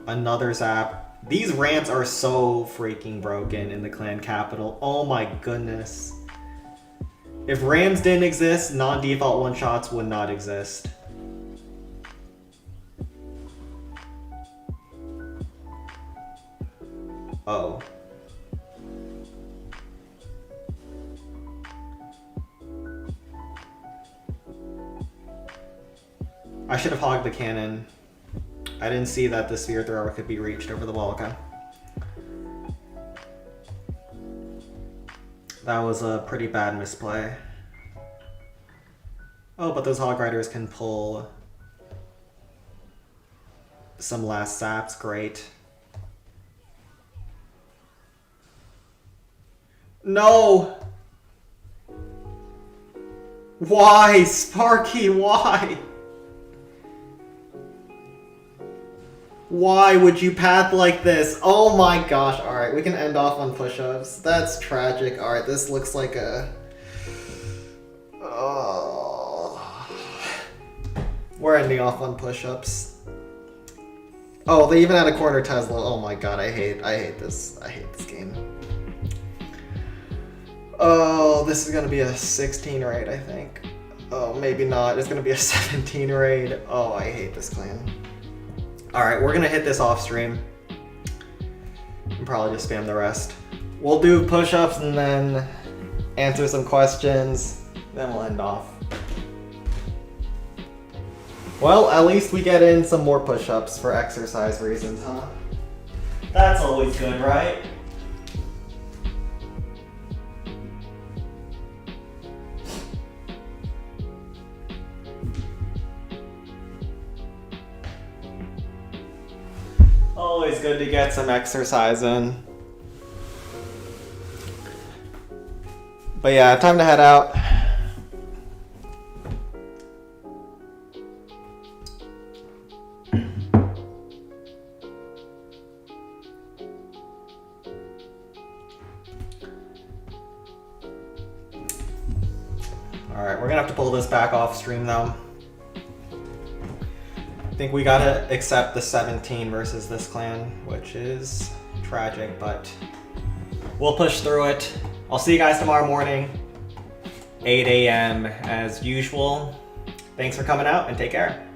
Another zap. These rams are so freaking broken in the clan capital. Oh my goodness. If rams didn't exist, non-default one-shots would not exist. Oh. I should have hogged the cannon. I didn't see that the spear thrower could be reached over the wall. Okay. That was a pretty bad misplay. Oh, but those hog riders can pull some last saps. Great. No! Why, Sparky? Why? Why would you path like this? Oh my gosh. Alright, we can end off on push-ups. That's tragic. Alright, this looks like a... Oh. We're ending off on push-ups. Oh, they even had a corner Tesla. Oh my god, I hate this. I hate this game. Oh, this is gonna be a 16 raid, I think. Oh, maybe not. It's gonna be a 17 raid. Oh, I hate this clan. Alright, we're gonna hit this off stream. And probably just spam the rest. We'll do push-ups and then answer some questions. Then we'll end off. Well, at least we get in some more push-ups for exercise reasons, huh? That's always good, right? Always good to get some exercise in. But yeah, time to head out. Alright, we're gonna have to pull this back off stream though. I think we gotta accept the 17 versus this clan, which is tragic, but we'll push through it. I'll see you guys tomorrow morning, 8 a.m. as usual. Thanks for coming out and take care.